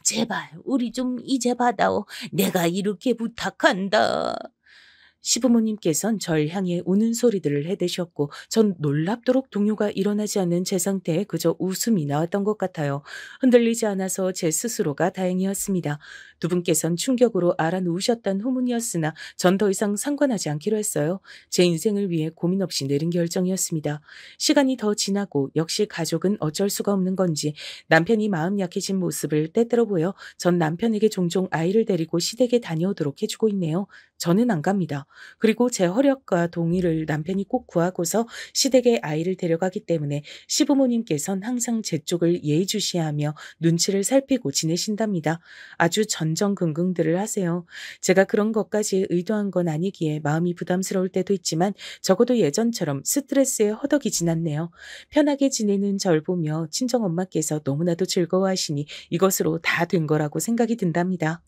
제발 우리 좀 이제 받아오. 내가 이렇게 부탁한다. 시부모님께선 절 향해 우는 소리들을 해대셨고 전 놀랍도록 동요가 일어나지 않는 제 상태에 그저 웃음이 나왔던 것 같아요. 흔들리지 않아서 제 스스로가 다행이었습니다. 두 분께선 충격으로 알아놓으셨단 후문이었으나 전 더 이상 상관하지 않기로 했어요. 제 인생을 위해 고민 없이 내린 결정이었습니다. 시간이 더 지나고 역시 가족은 어쩔 수가 없는 건지 남편이 마음 약해진 모습을 때때로 보여 전 남편에게 종종 아이를 데리고 시댁에 다녀오도록 해주고 있네요. 저는 안 갑니다. 그리고 제 허락과 동의를 남편이 꼭 구하고서 시댁에 아이를 데려가기 때문에 시부모님께선 항상 제 쪽을 예의주시하며 눈치를 살피고 지내신답니다. 아주 전전긍긍들을 하세요. 제가 그런 것까지 의도한 건 아니기에 마음이 부담스러울 때도 있지만 적어도 예전처럼 스트레스에 허덕이진 않네요. 편하게 지내는 절 보며 친정엄마께서 너무나도 즐거워하시니 이것으로 다 된 거라고 생각이 든답니다.